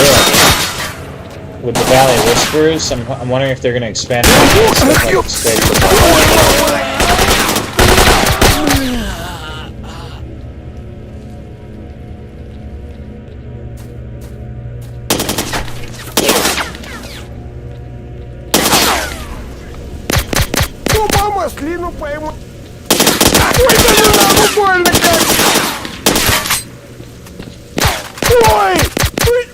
doing with the Valley of Whispers? I'm wondering if they're going to expand it into stuff like the Spatial Bubble. Слину пойму. Ой, да не надо, больно как! Ой! Ой!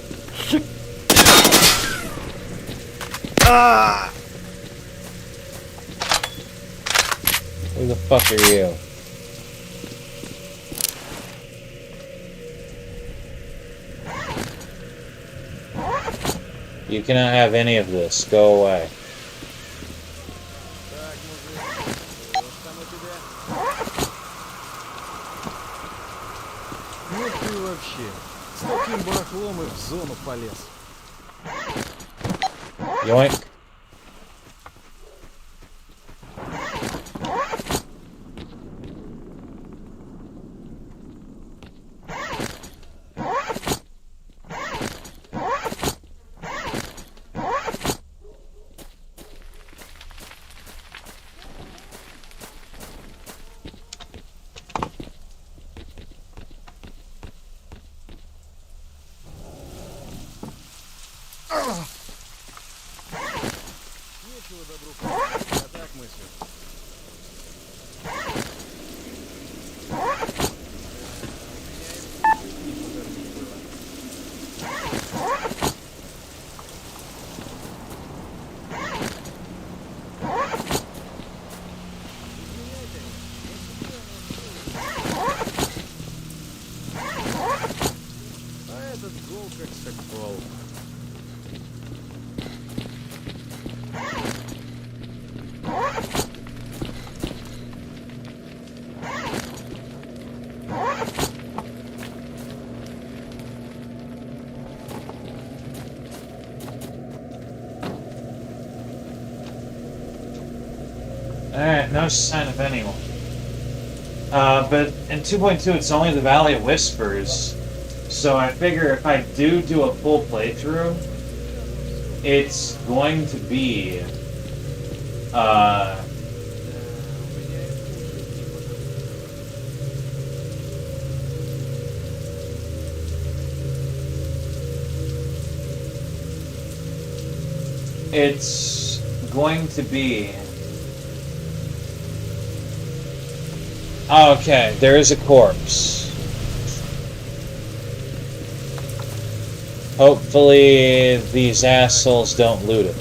Who the fuck are you? You cannot have any of this. Go away. Ну ты вообще, с таким барахлом и в зону полез. Yoink. Alright, no sign of anyone. But in 2.2 it's only the Valley of Whispers. So I figure if I do a full playthrough, it's going to be it's going to be... Okay, there is a corpse. Hopefully these assholes don't loot it.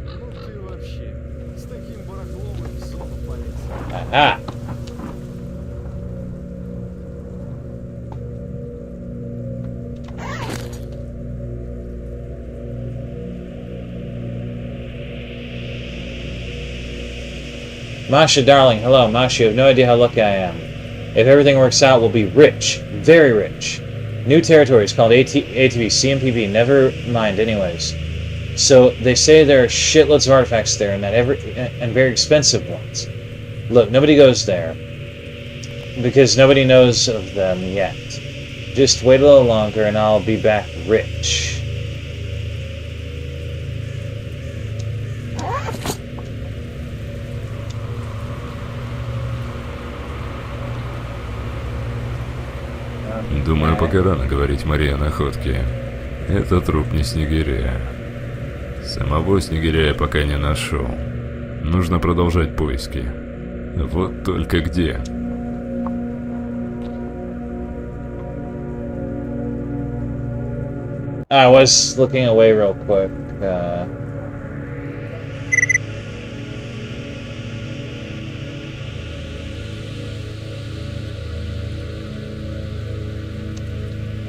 Ну ты вообще. С таким барахлом и в зону полез. Aha! Masha, darling, hello. Masha, you have no idea how lucky I am. If everything works out, we'll be rich. Very rich. New territories called ATV, CMPB, never mind anyways. So, they say there are shitloads of artifacts there, and very expensive ones. Look, nobody goes there. Because nobody knows of them yet. Just wait a little longer and I'll be back rich. Думаю, пока рано говорить Мария о находке. Это труп не снегиря. Самого снегиря я пока не нашел. Нужно продолжать поиски. Вот только где? I was looking away real quick.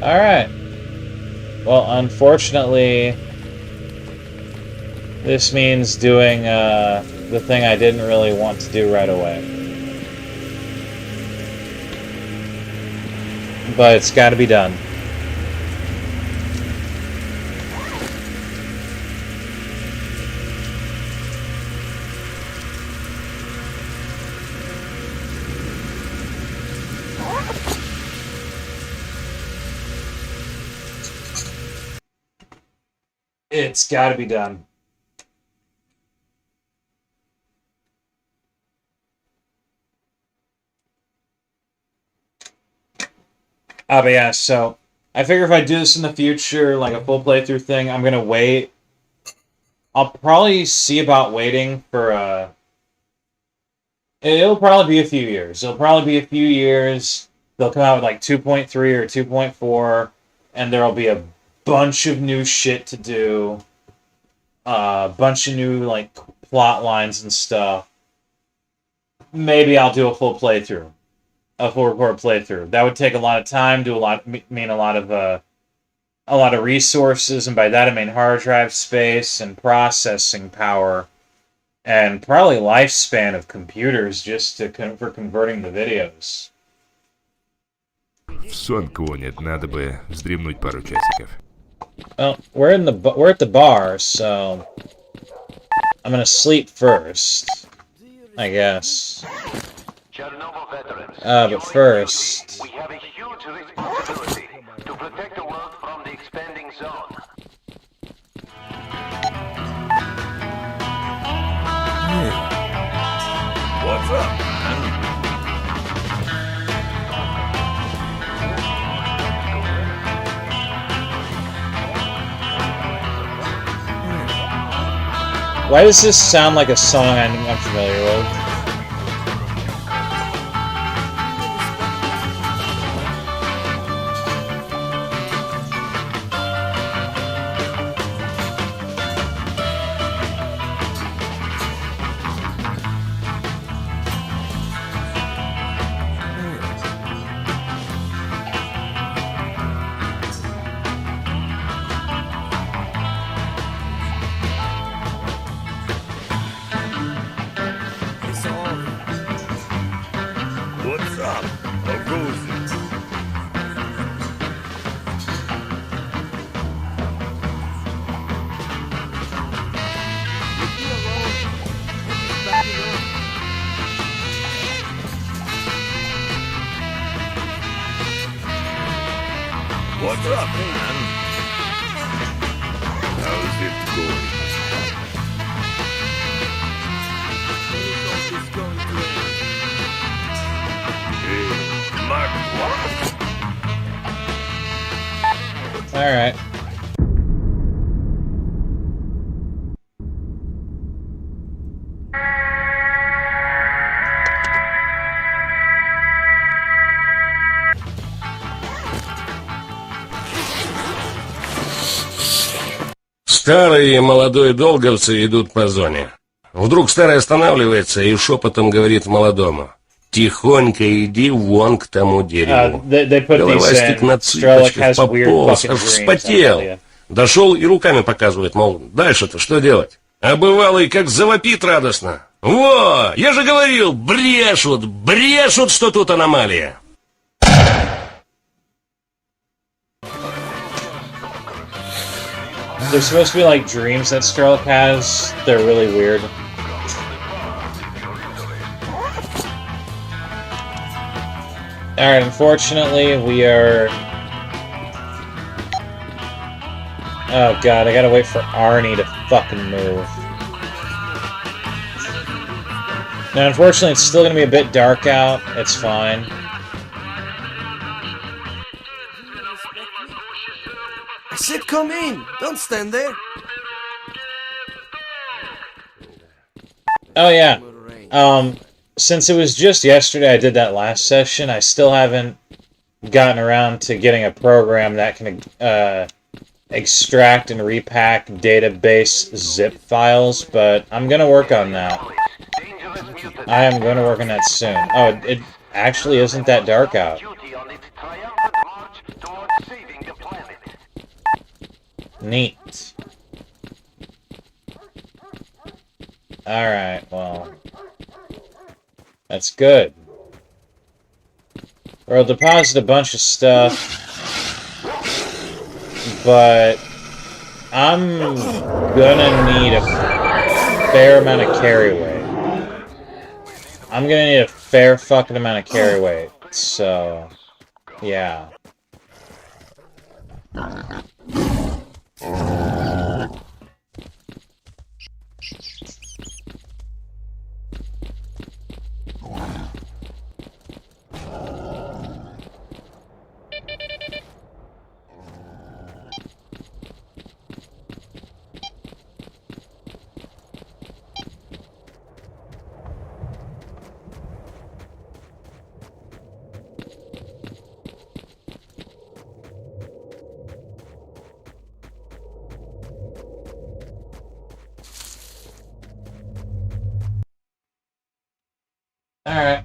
Alright. Well, unfortunately, this means doing the thing I didn't really want to do right away. But it's got to be done. It's got to be done. But yeah, so I figure if I do this in the future, like a full playthrough thing, I'm gonna wait. I'll probably see about waiting for it'll probably be a few years. It'll probably be a few years. They'll come out with like 2.3 or 2.4, and there'll be a bunch of new shit to do. A bunch of new like plot lines and stuff. Maybe I'll do a full playthrough. A full record playthrough. That would take a lot of time, mean a lot of resources, and by that I mean hard drive space and processing power, and probably lifespan of computers just for converting the videos. В сон клонит, надо бы вздремнуть пару часиков. Well, we're at the bar, so I'm gonna sleep first, I guess. But first, we have a huge responsibility to protect the world from the expanding zone. What's up, man? why does this sound like a song I'm familiar with? What's up, man? How's it going? It's going to end. Hey, Mark, what? Alright. Старый и молодой долговцы идут по зоне. Вдруг старый останавливается и шепотом говорит молодому: «Тихонько иди вон к тому дереву». Головастик на цыпочках пополз, аж вспотел. Дошел и руками показывает, мол, дальше-то что делать? А бывалый как завопит радостно: «Во! Я же говорил, брешут, что тут аномалия!» There's supposed to be like dreams that Stalker has. They're really weird. Alright, unfortunately, we are... Oh god, I gotta wait for Arnie to fucking move. Now, unfortunately, it's still gonna be a bit dark out. It's fine. I said come in. Don't stand there. Oh yeah. Since it was just yesterday I did that last session, I still haven't gotten around to getting a program that can extract and repack database zip files, but I'm gonna work on that. I am gonna work on that soon. Oh, it actually isn't that dark out. Neat. Alright, well... That's good. We'll deposit a bunch of stuff, but I'm gonna need a fair amount of carry weight. I'm gonna need a fair fucking amount of carry weight, so... yeah. Alright.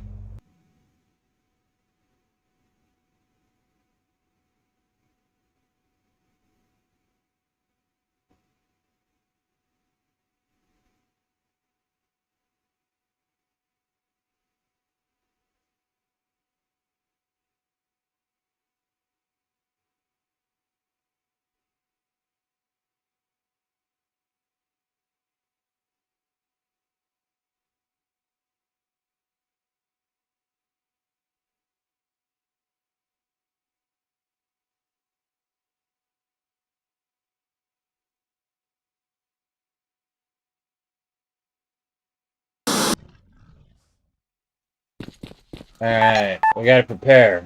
Alright, we gotta prepare.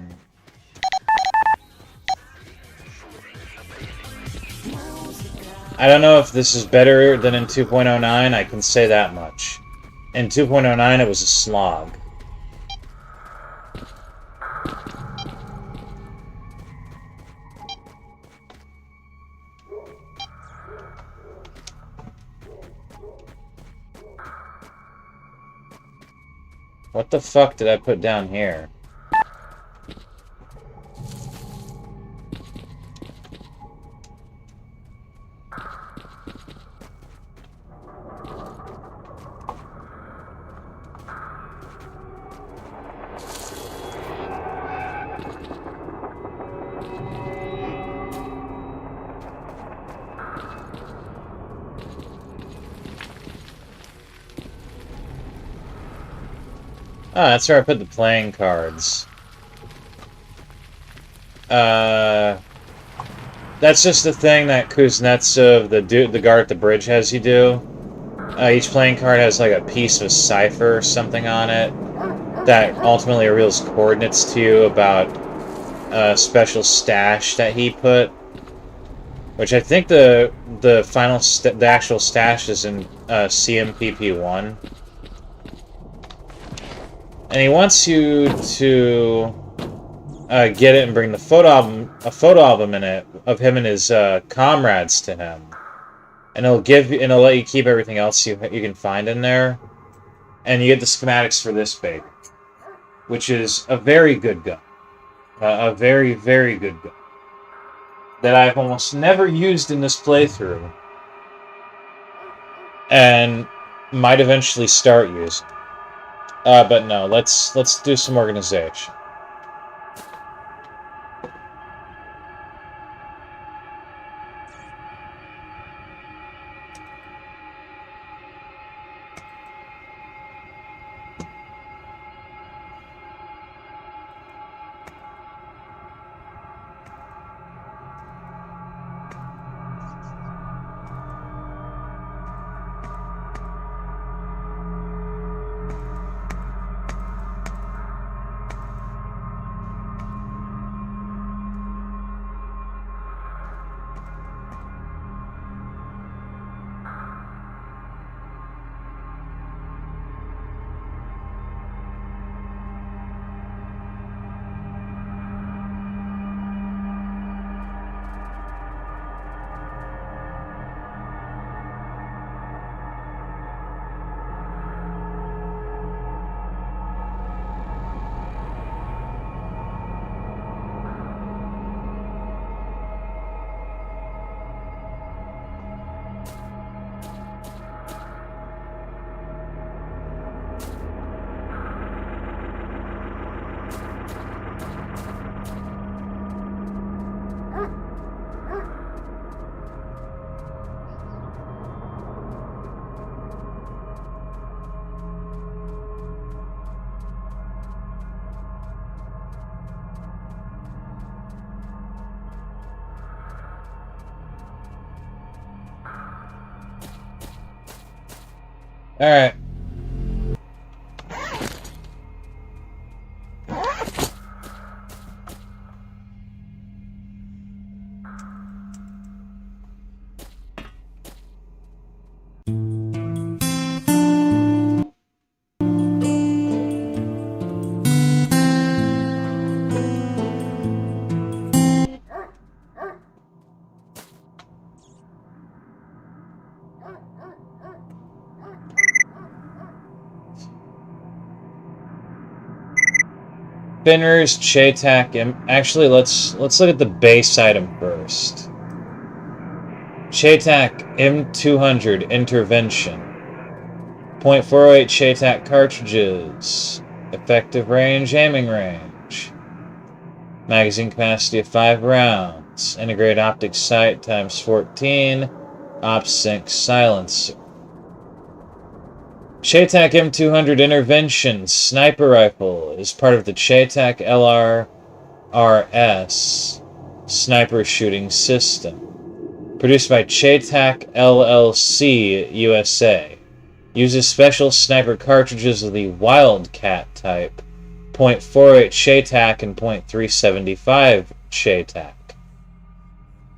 I don't know if this is better than in 2.09, I can say that much. In 2.09 it was a slog. What the fuck did I put down here? Ah, that's where I put the playing cards. That's just the thing that Kuznetsov, the guard at the bridge, has you do. Each playing card has like a piece of cipher or something on it that ultimately reveals coordinates to you about a special stash that he put. Which I think the actual stash is in CMPP1. And he wants you to get it and bring a photo album in it of him and his comrades to him, and it'll let you keep everything else you can find in there, and you get the schematics for this baby, which is a very good gun, a very, very good gun that I've almost never used in this playthrough, and might eventually start using. But no, let's do some organization. Alright. Spinners, Chaytak, actually let's look at the base item first. Chaytak M200 Intervention. .408 Chaytak cartridges. Effective range, aiming range. Magazine capacity of 5 rounds. Integrated optic sight times 14. OpSync silencer. Chaytak M200 Intervention Sniper Rifle is part of the Chaytak LRRS Sniper Shooting System. Produced by Chaytak LLC USA. Uses special sniper cartridges of the Wildcat type, .48 Chaytak and .375 Chaytak.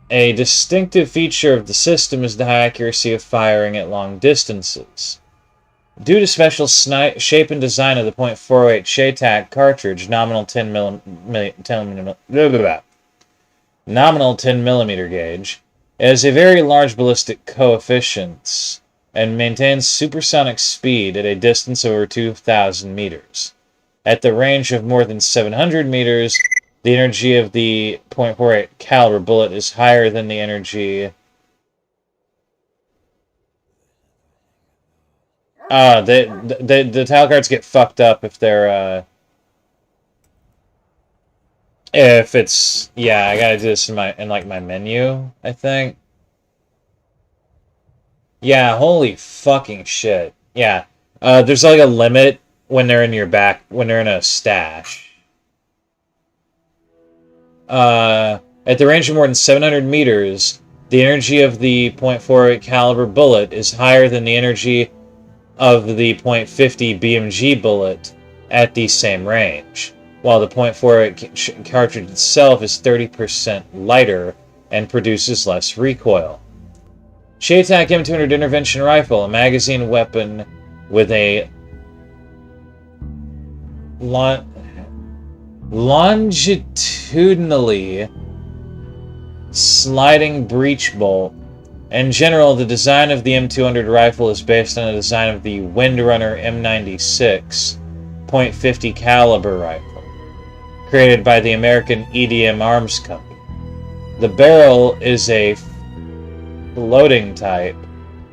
A distinctive feature of the system is the high accuracy of firing at long distances. Due to special shape and design of the .48 Chaytak cartridge, nominal 10 millimeter gauge, it has a very large ballistic coefficients and maintains supersonic speed at a distance over 2,000 meters. At the range of more than 700 meters, the energy of the .48 caliber bullet is higher than the energy. The tile cards get fucked up if they're, if it's, yeah, I gotta do this in my menu, I think. Yeah, holy fucking shit. Yeah. There's like a limit when they're in your back, when they're in a stash. And At the range of more than 700 meters, the energy of the .48 caliber bullet is higher than the energy of the .50 BMG bullet at the same range, while the .48 cartridge itself is 30% lighter and produces less recoil. Shaytak M200 Intervention Rifle, a magazine weapon with a longitudinally sliding breech bolt. In general, the design of the M200 rifle is based on the design of the Windrunner M96 .50 caliber rifle, created by the American EDM Arms Company. The barrel is a floating type.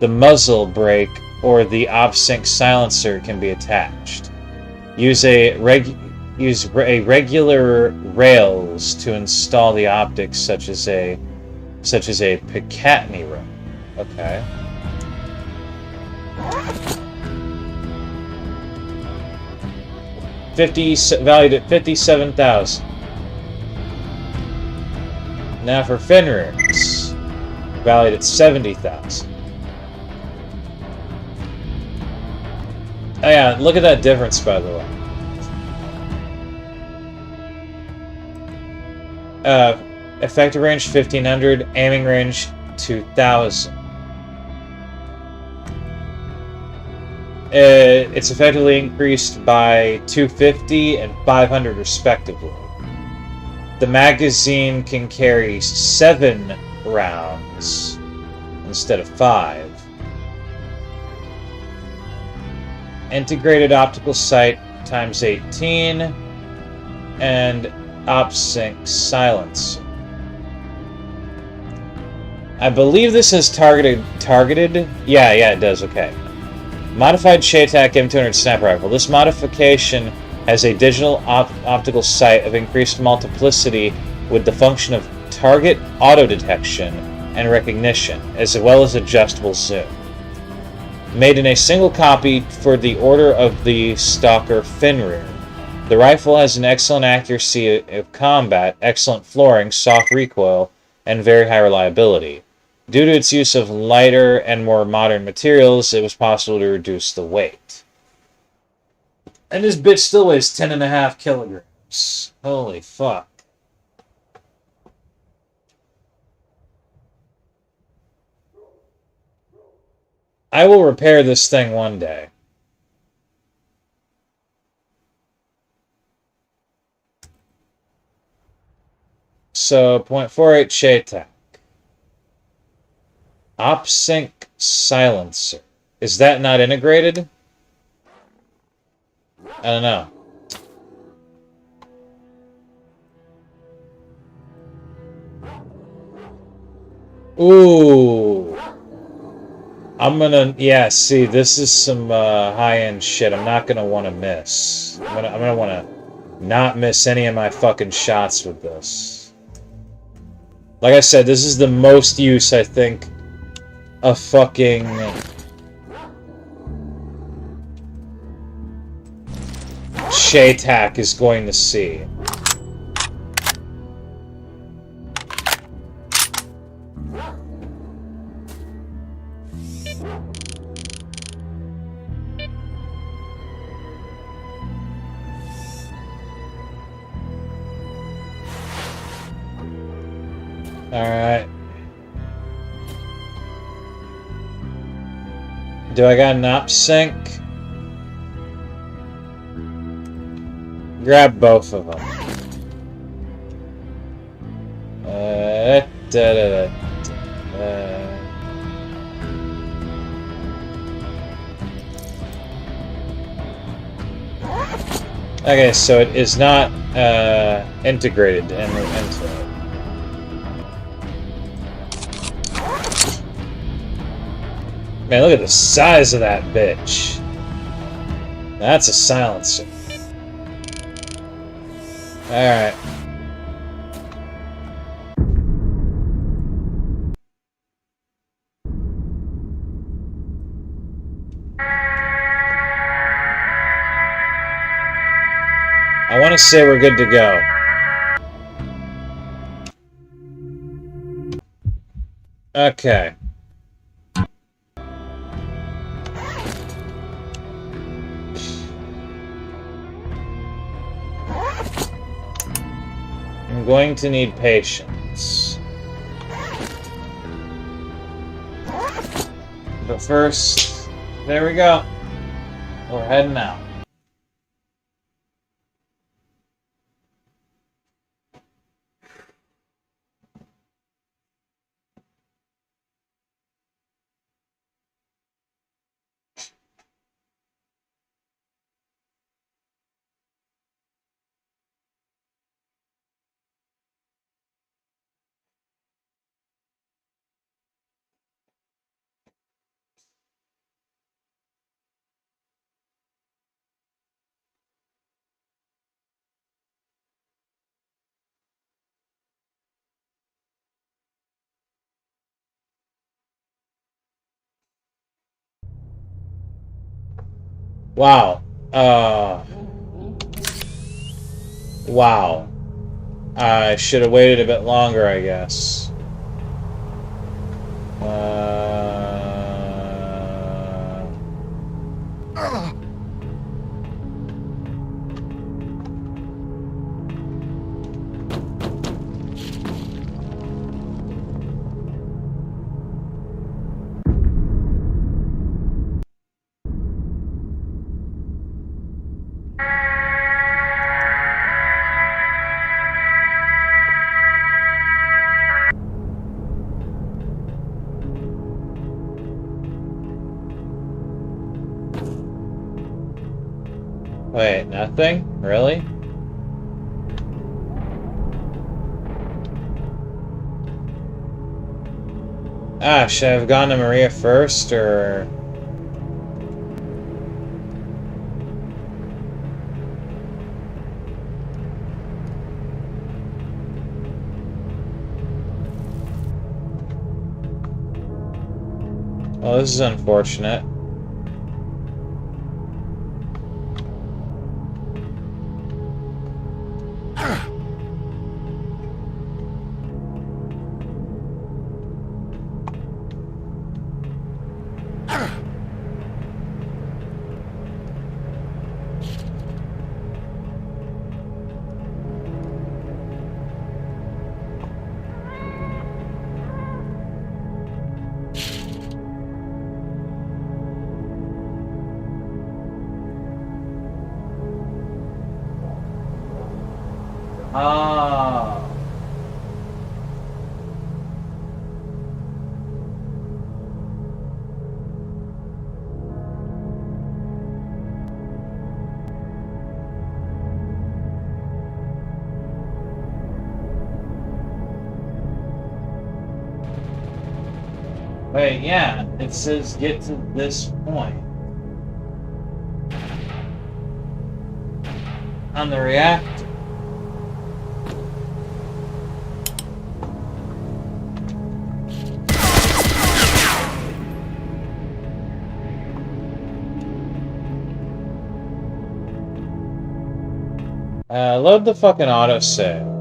The muzzle brake or the op-sync silencer can be attached. Use regular rails to install the optics, such as a Picatinny rail. Okay. Valued at 57,000. Now for Fenrir's, valued at 70,000. Oh yeah, look at that difference, by the way. Effective range 1500, aiming range 2000. It's effectively increased by 250 and 500 respectively. The magazine can carry 7 rounds instead of 5. Integrated optical sight times 18 and op-sync silence. I believe this is targeted. Yeah, it does. Okay. Modified Shaytak M200 sniper rifle. This modification has a digital optical sight of increased multiplicity with the function of target auto detection and recognition, as well as adjustable zoom. Made in a single copy for the order of the Stalker Fenrir. The rifle has an excellent accuracy of combat, excellent flooring, soft recoil, and very high reliability. Due to its use of lighter and more modern materials, it was possible to reduce the weight. And this bitch still weighs 10.5 kilograms. Holy fuck. I will repair this thing one day. So, .48 Shaytak. Op-sync silencer. Is that not integrated? I don't know. Ooh. I'm gonna, yeah, see, this is some high-end shit I'm not gonna want to miss. I'm gonna want to not miss any of my fucking shots with this. Like I said, this is the most use, I think, a fucking Shaytak is going to see. Alright. Do I got an op-sync? Grab both of them. Okay, so it is not integrated into it. Man, look at the size of that bitch. That's a silencer. Alright. I want to say we're good to go. Okay. I'm going to need patience. But first, there we go. We're heading out. Wow. Wow. I should have waited a bit longer, I guess. Wait, nothing? Really? Ah, should I have gone to Maria first, or... Well, this is unfortunate. Ah. Wait, yeah, it says get to this point. On the reactor. Load the fucking autosave.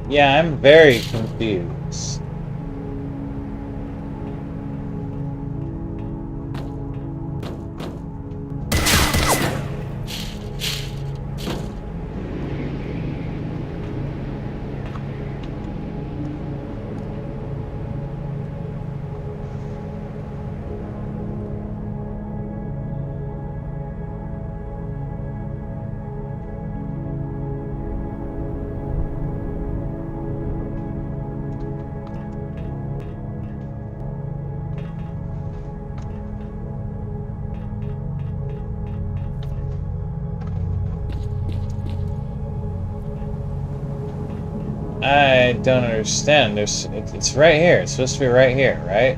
Yeah, I'm very confused. I don't understand. It's right here. It's supposed to be right here, right?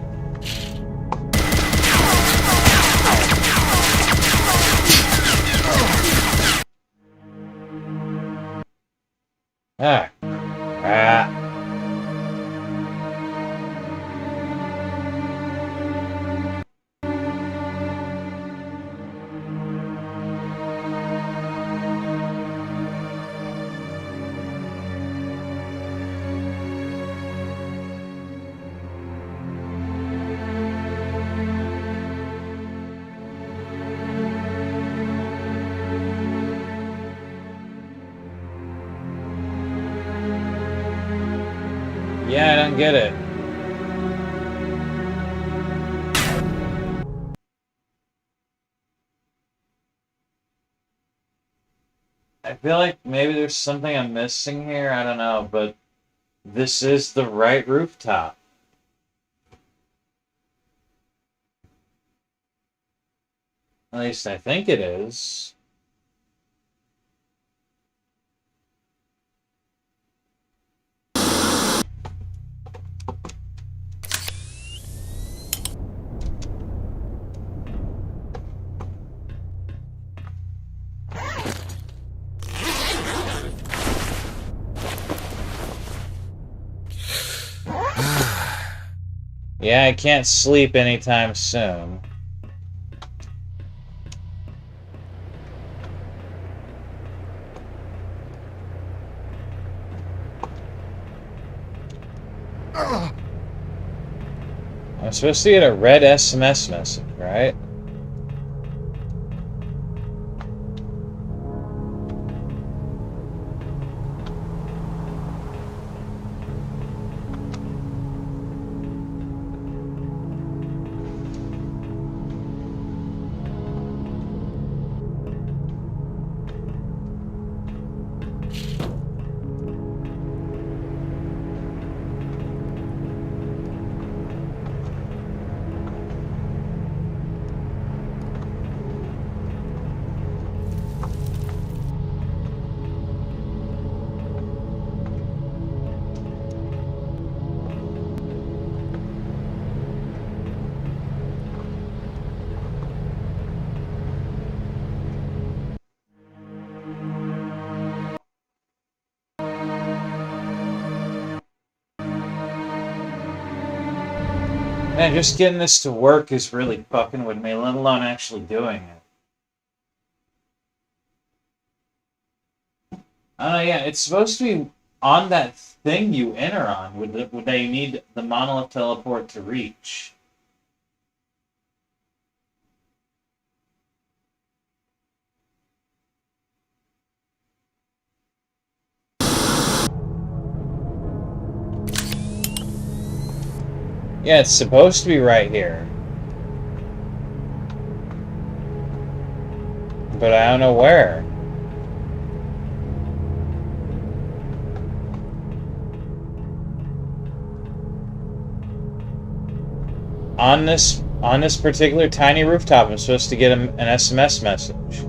Ah, crap. Yeah, I don't get it. I feel like maybe there's something I'm missing here. I don't know, but this is the right rooftop. At least I think it is. Yeah, I can't sleep anytime soon. I'm supposed to get a red SMS message, right? Man, just getting this to work is really fucking with me, let alone actually doing it. I don't know, yeah, it's supposed to be on that thing you enter on, would they need the monolith teleport to reach. Yeah, it's supposed to be right here. But I don't know where. On this particular tiny rooftop, I'm supposed to get an SMS message.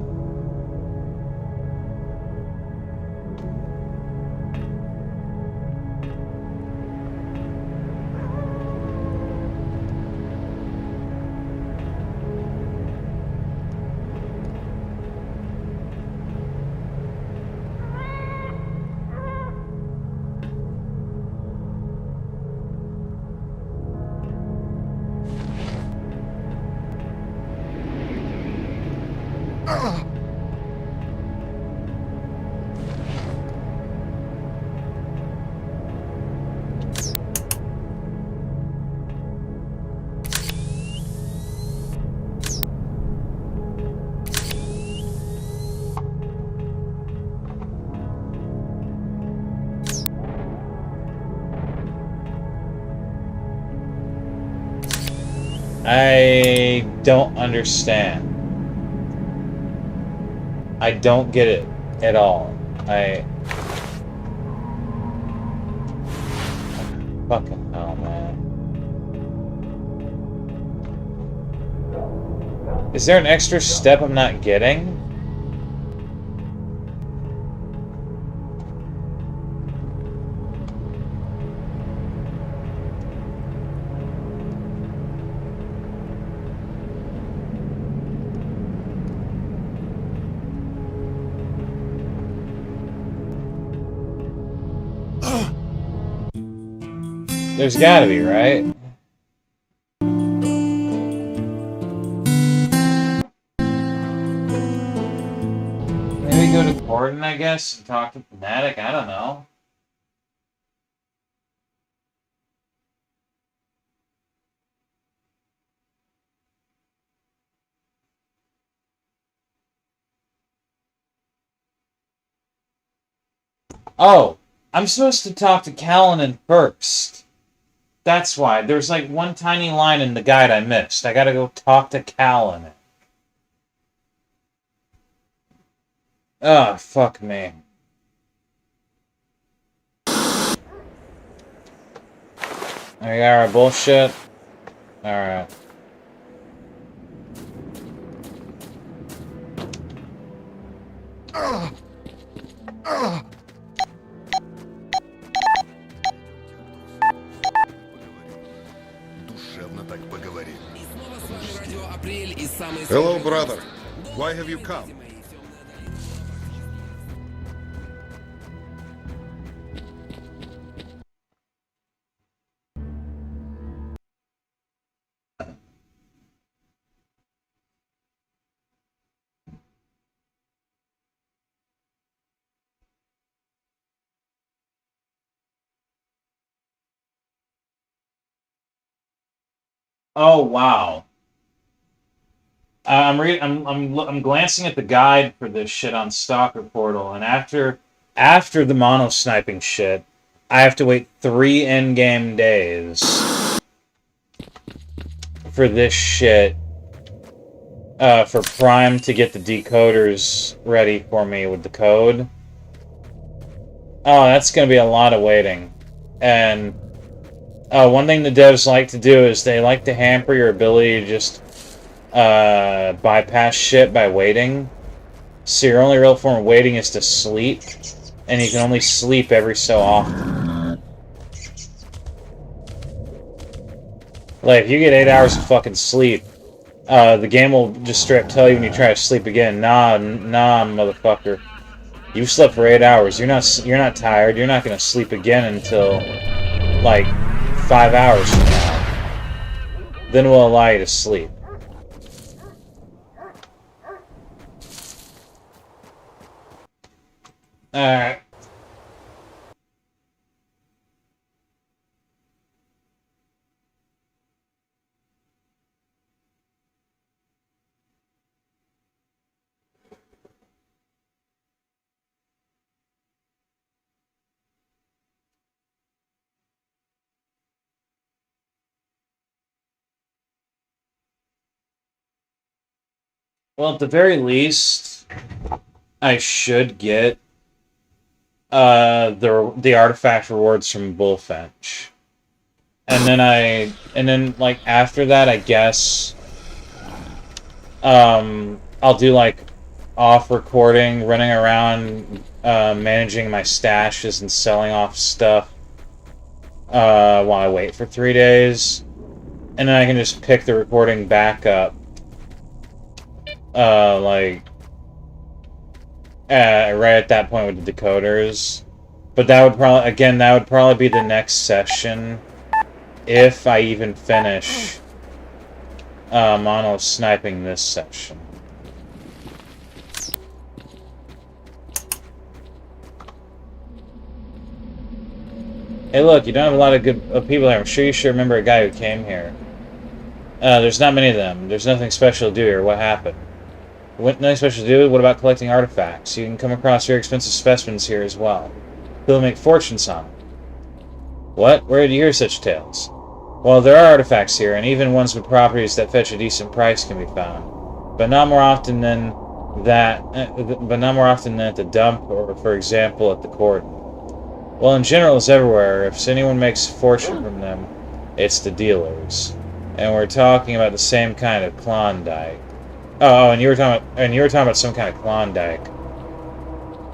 I don't understand. I don't get it at all. Fucking hell, man. Is there an extra step I'm not getting? There's gotta be, right? Maybe go to Gordon, I guess, and talk to Fnatic. I don't know. Oh, I'm supposed to talk to Callanan first. That's why. There's like one tiny line in the guide I missed. I gotta go talk to Callanan. Oh, fuck me. There you are, bullshit. Alright. Hello, brother. Why have you come? Oh, wow. I'm glancing at the guide for this shit on Stalker Portal, and after the Monolith Sniping shit, I have to wait 3 in-game days for this shit, for Prime to get the decoders ready for me with the code. Oh, that's gonna be a lot of waiting. And one thing the devs like to do is they like to hamper your ability to just bypass shit by waiting. So your only real form of waiting is to sleep, and you can only sleep every so often. Like, if you get 8 hours of fucking sleep, the game will just straight up tell you when you try to sleep again, nah, motherfucker. You've slept for 8 hours. You're not tired. You're not gonna sleep again until, like, 5 hours from now. Then we'll allow you to sleep. Alright. Well, at the very least, I should get the artifact rewards from Bullfinch. And then like after that, I guess I'll do like off recording, running around managing my stashes and selling off stuff while I wait for 3 days. And then I can just pick the recording back up right at that point with the decoders. But that would probably be the next session if I even finish Monolith Sniping this session. Hey look, you don't have a lot of good people here. I'm sure you should remember a guy who came here. There's not many of them. There's nothing special to do here. What happened? Nothing special to do? What about collecting artifacts? You can come across very expensive specimens here as well. They'll make fortunes on them. What? Where did you hear such tales? Well, there are artifacts here, and even ones with properties that fetch a decent price can be found. But not more often than that. But not more often than at the dump, or, for example, at the court. Well, in general, it's everywhere. If anyone makes a fortune from them, it's the dealers. And we're talking about the same kind of Klondike. Oh, and you were talking about some kind of Klondike.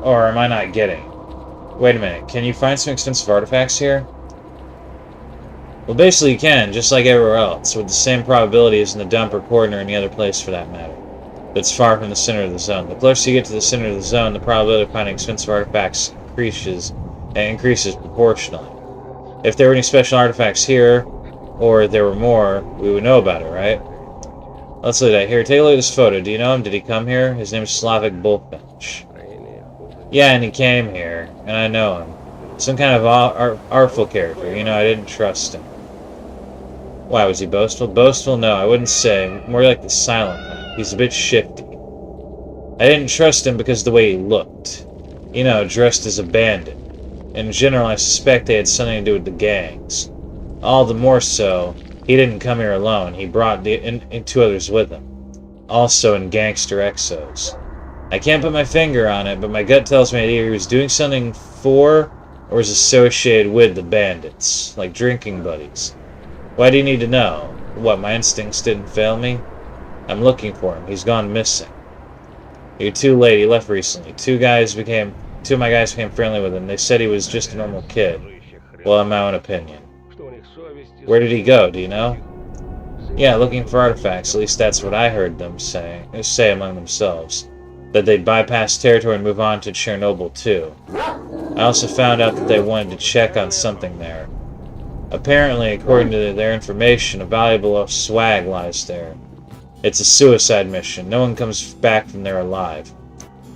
Or am I not getting? Wait a minute. Can you find some expensive artifacts here? Well, basically you can, just like everywhere else, with the same probability as in the dump or court or any other place for that matter. That's far from the center of the zone. The closer you get to the center of the zone, the probability of finding expensive artifacts increases proportionally. If there were any special artifacts here, or if there were more, we would know about it, right? Let's look at it. Here, take a look at this photo. Do you know him? Did he come here? His name is Slavic Bullfinch. Yeah, and he came here, and I know him. Some kind of artful character. You know, I didn't trust him. Why, was he boastful? Boastful? No, I wouldn't say. More like the silent type. He's a bit shifty. I didn't trust him because of the way he looked. You know, dressed as a bandit. In general, I suspect they had something to do with the gangs. All the more so, he didn't come here alone. He brought two others with him. Also in gangster exos. I can't put my finger on it, but my gut tells me that either he was doing something for or was associated with the bandits. Like drinking buddies. Why do you need to know? What, my instincts didn't fail me? I'm looking for him. He's gone missing. You're too late. He left recently. Two of my guys became friendly with him. They said he was just a normal kid. Well, in my own opinion. Where did he go? Do you know? Yeah, looking for artifacts. At least that's what I heard them say among themselves. That they'd bypass territory and move on to Chernobyl too. I also found out that they wanted to check on something there. Apparently, according to their information, a valuable swag lies there. It's a suicide mission. No one comes back from there alive.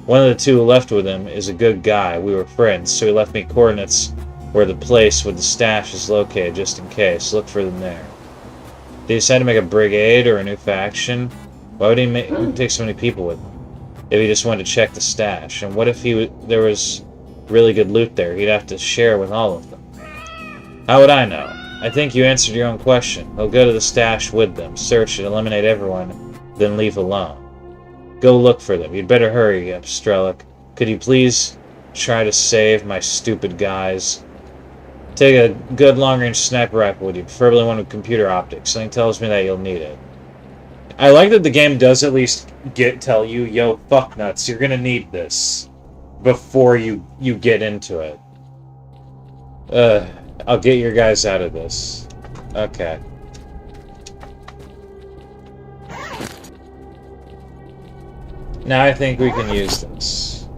One of the two who left with him is a good guy. We were friends, so he left me coordinates where the place with the stash is located, just in case. Look for them there. Did he decide to make a brigade or a new faction? Why would he take so many people with him? If he just wanted to check the stash. And what if there was really good loot there? He'd have to share with all of them. How would I know? I think you answered your own question. He'll go to the stash with them, search it, eliminate everyone, then leave alone. Go look for them. You'd better hurry, Strelick. Could you please try to save my stupid guys? Take a good long-range sniper rifle with you, preferably one with computer optics. Something tells me that you'll need it. I like that the game does at least tell you, yo, fucknuts, you're gonna need this before you get into it. I'll get your guys out of this. Okay. Now I think we can use this.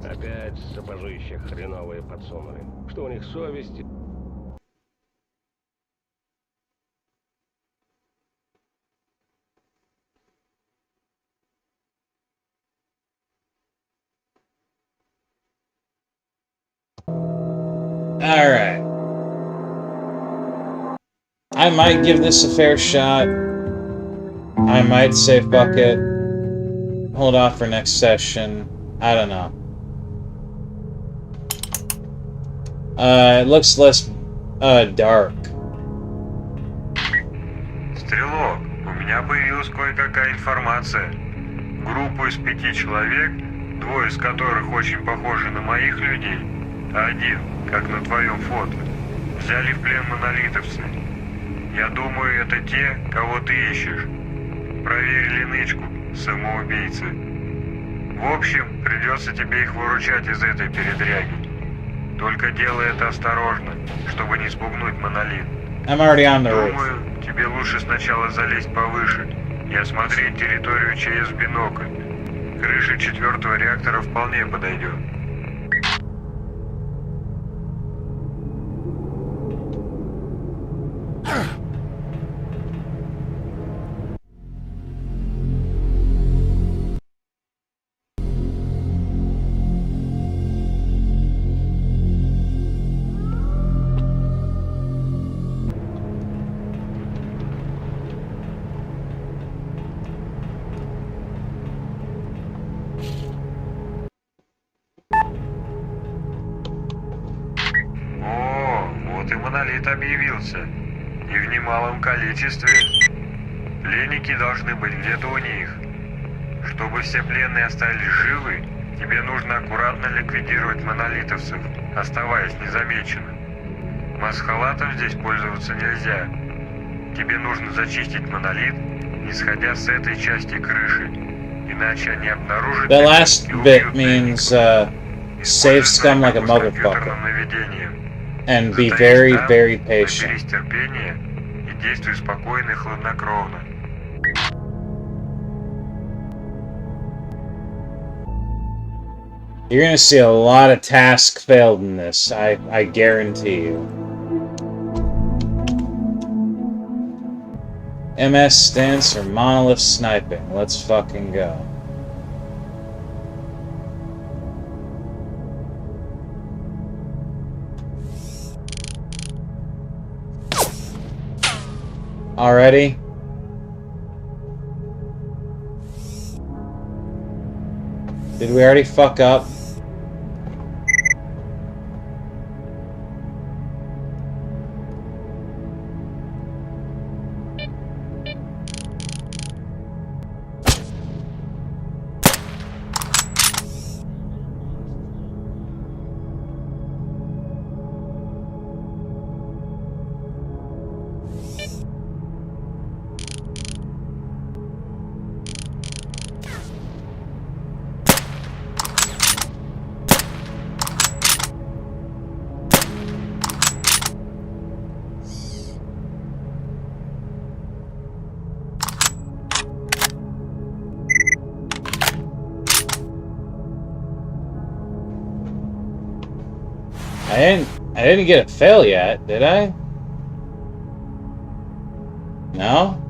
Опять сапожища хреновые подсунули. Что у них совести? Alright. I might give this a fair shot. I might say fuck it. Hold off for next session. I don't know. It looks less dark. Стрелок, у меня появилась кое-какая информация. Группу из 5 человек, 2 из которых очень похожи на моих людей, а 1, как на твоем фото, взяли в плен монолитовцы. Я думаю, это те, кого ты ищешь. Проверили нычку, самоубийцы. В общем, придется тебе их выручать из этой передряги. Только делай это осторожно, чтобы не спугнуть монолит. Думаю, тебе лучше сначала залезть повыше и осмотреть территорию через бинокль. Крыша 4-го реактора вполне подойдет. Монолит объявился. И в немалом количестве. Пленники должны быть где-то у них. Чтобы все пленные остались живы, тебе нужно аккуратно ликвидировать монолитовцев, оставаясь незамеченным. Масхалатом здесь пользоваться нельзя. Тебе нужно зачистить монолит, исходя с этой части крыши. Иначе они обнаружат... The last bit means, save scum like a motherfucker. And be very, very patient. и действуй спокойно и хладнокровно. You're gonna see a lot of tasks failed in this, I guarantee you. MS stands for Monolith Sniping. Let's fucking go. Already? Did we already fuck up? I didn't get a fail yet, did I? No?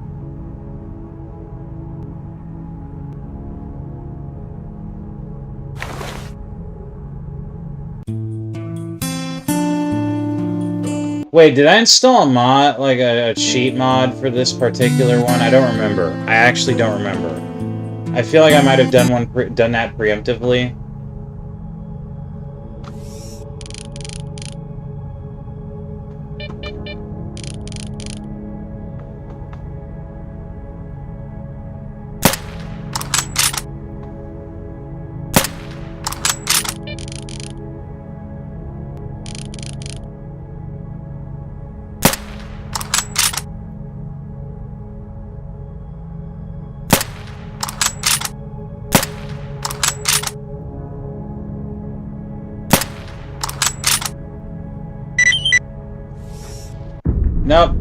Wait, did I install a mod, like a cheat mod for this particular one? I don't remember. I actually don't remember. I feel like I might have done that preemptively. Nope.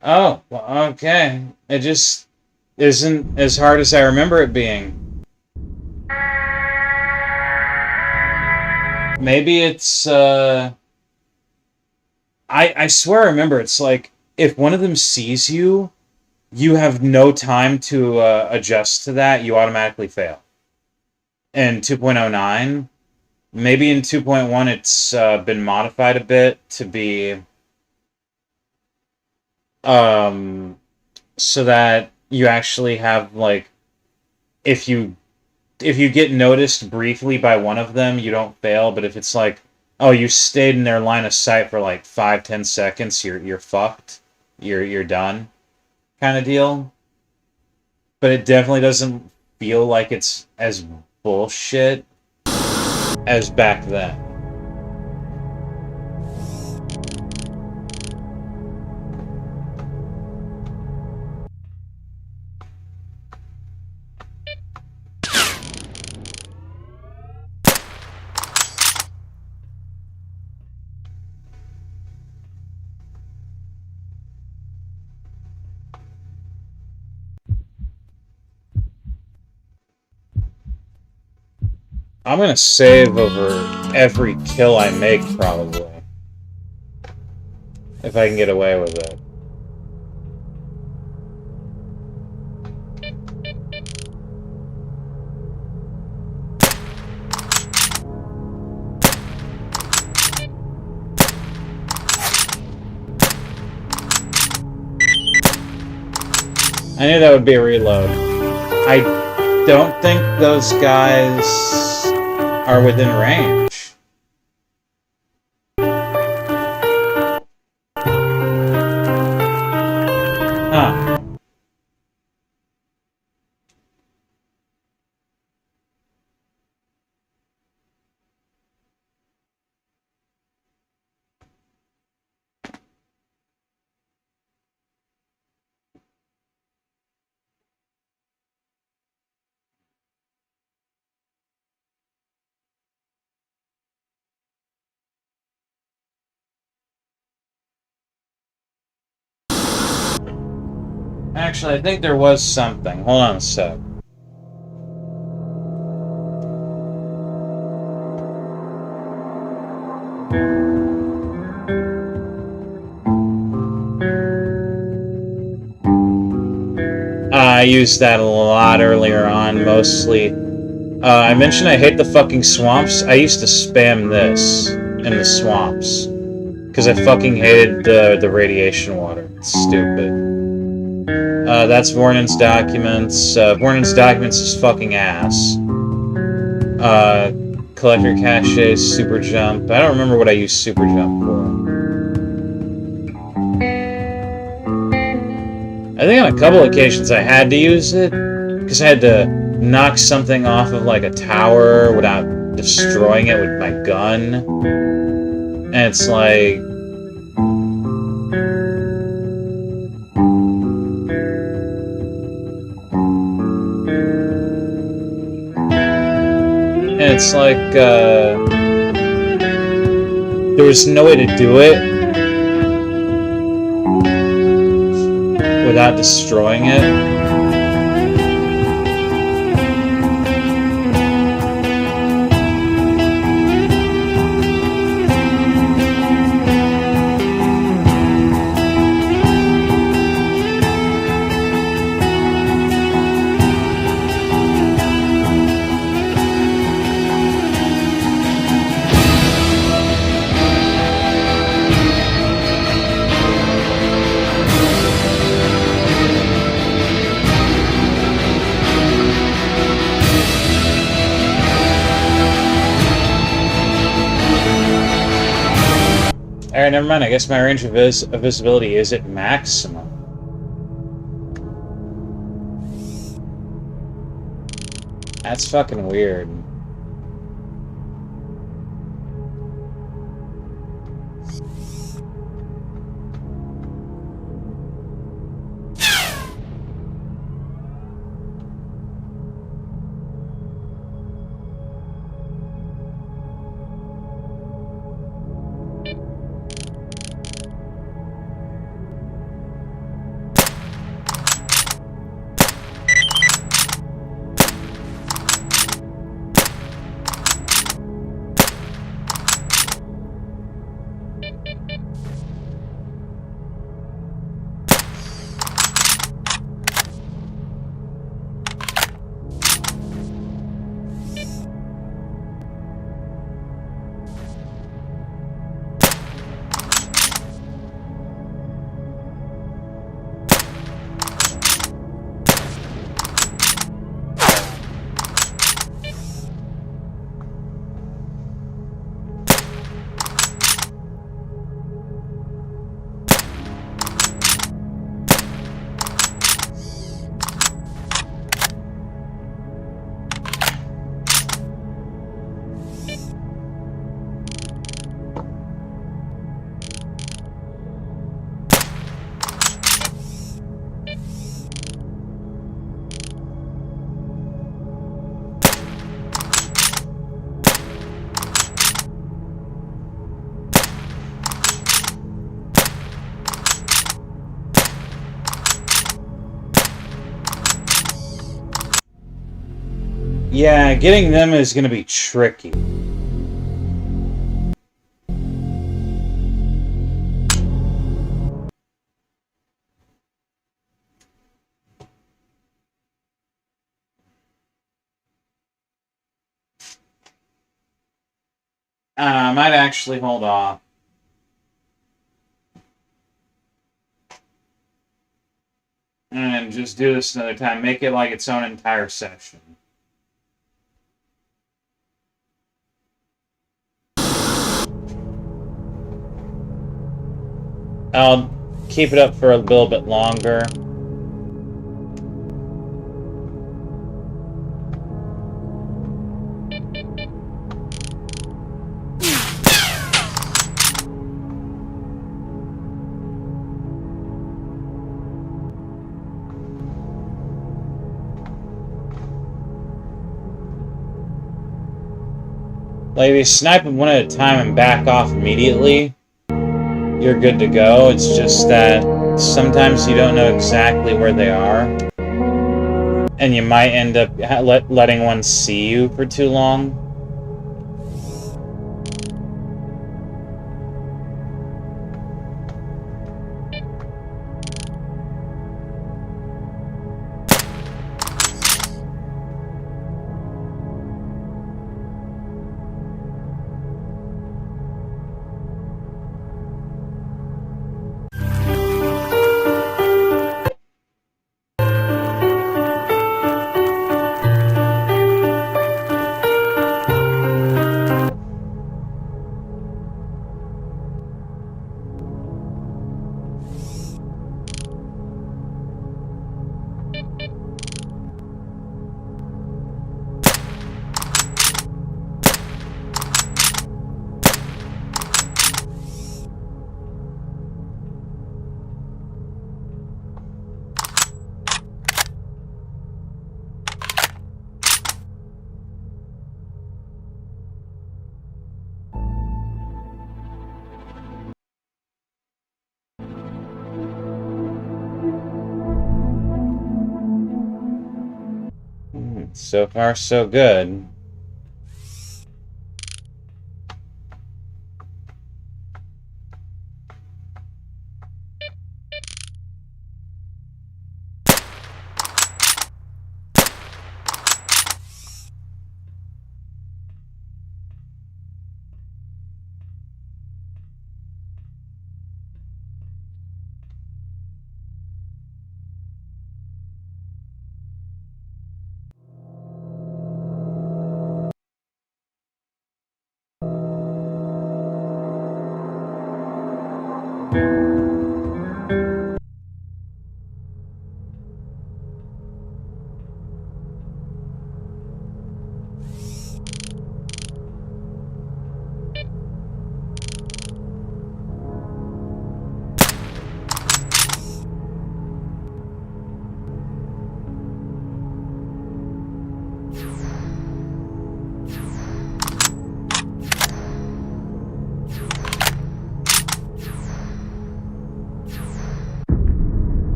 Oh, well, okay. It just isn't as hard as I remember it being. Maybe it's, I swear I remember it's like, if one of them sees you, you have no time to adjust to that, you automatically fail. In 2.09, maybe in 2.1 it's been modified a bit to be so that you actually have, like, if you get noticed briefly by one of them, you don't fail, but if it's like, oh, you stayed in their line of sight for like 5-10 seconds, you're fucked. You're done. Kind of deal. But it definitely doesn't feel like it's as bullshit as back then. I'm gonna save over every kill I make, probably. If I can get away with it. I knew that would be a reload. I don't think those guys are within range. Huh. Actually, I think there was something. Hold on a sec. I used that a lot earlier on, mostly. I mentioned I hate the fucking swamps. I used to spam this in the swamps. Because I fucking hated the radiation water. It's stupid. That's Vornon's documents. Vornon's documents is fucking ass. Collector cache, super jump. I don't remember what I used super jump for. I think on a couple occasions I had to use it. Because I had to knock something off of like a tower without destroying it with my gun. And it's like... And it's like, there was no way to do it without destroying it. Alright, never mind. I guess my range of visibility is at maximum. That's fucking weird. Yeah, getting them is gonna be tricky. I might actually hold off. And just do this another time. Make it like its own entire session. I'll keep it up for a little bit longer. Like, if you snipe them one at a time and back off immediately, you're good to go. It's just that sometimes you don't know exactly where they are, and you might end up letting one see you for too long. So far, so good.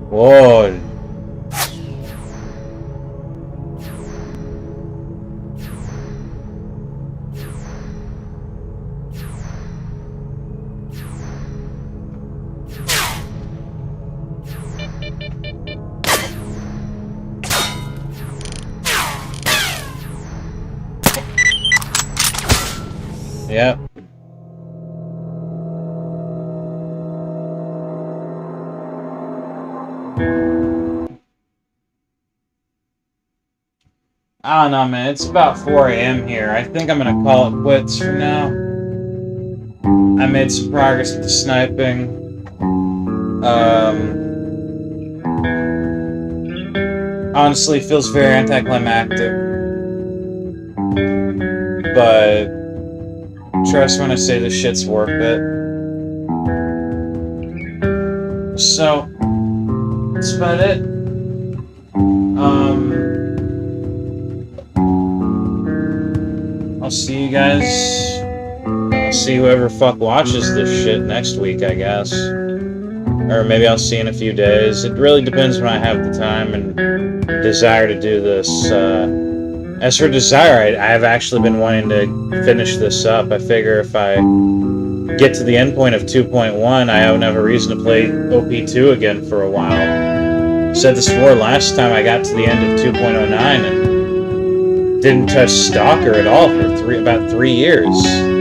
Whoa. Yep. I don't know, man. It's about 4 a.m. here. I think I'm gonna call it quits for now. I made some progress with the sniping. Honestly, feels very anticlimactic. But trust when I say this shit's worth it. So, that's about it. I'll see you guys. I'll see whoever fuck watches this shit next week, I guess. Or maybe I'll see in a few days. It really depends when I have the time and desire to do this. As for desire, I have actually been wanting to finish this up. I figure if I get to the end point of 2.1, I don't have a reason to play OP2 again for a while. Said this before, last time I got to the end of 2.09 and didn't touch Stalker at all for about 3 years.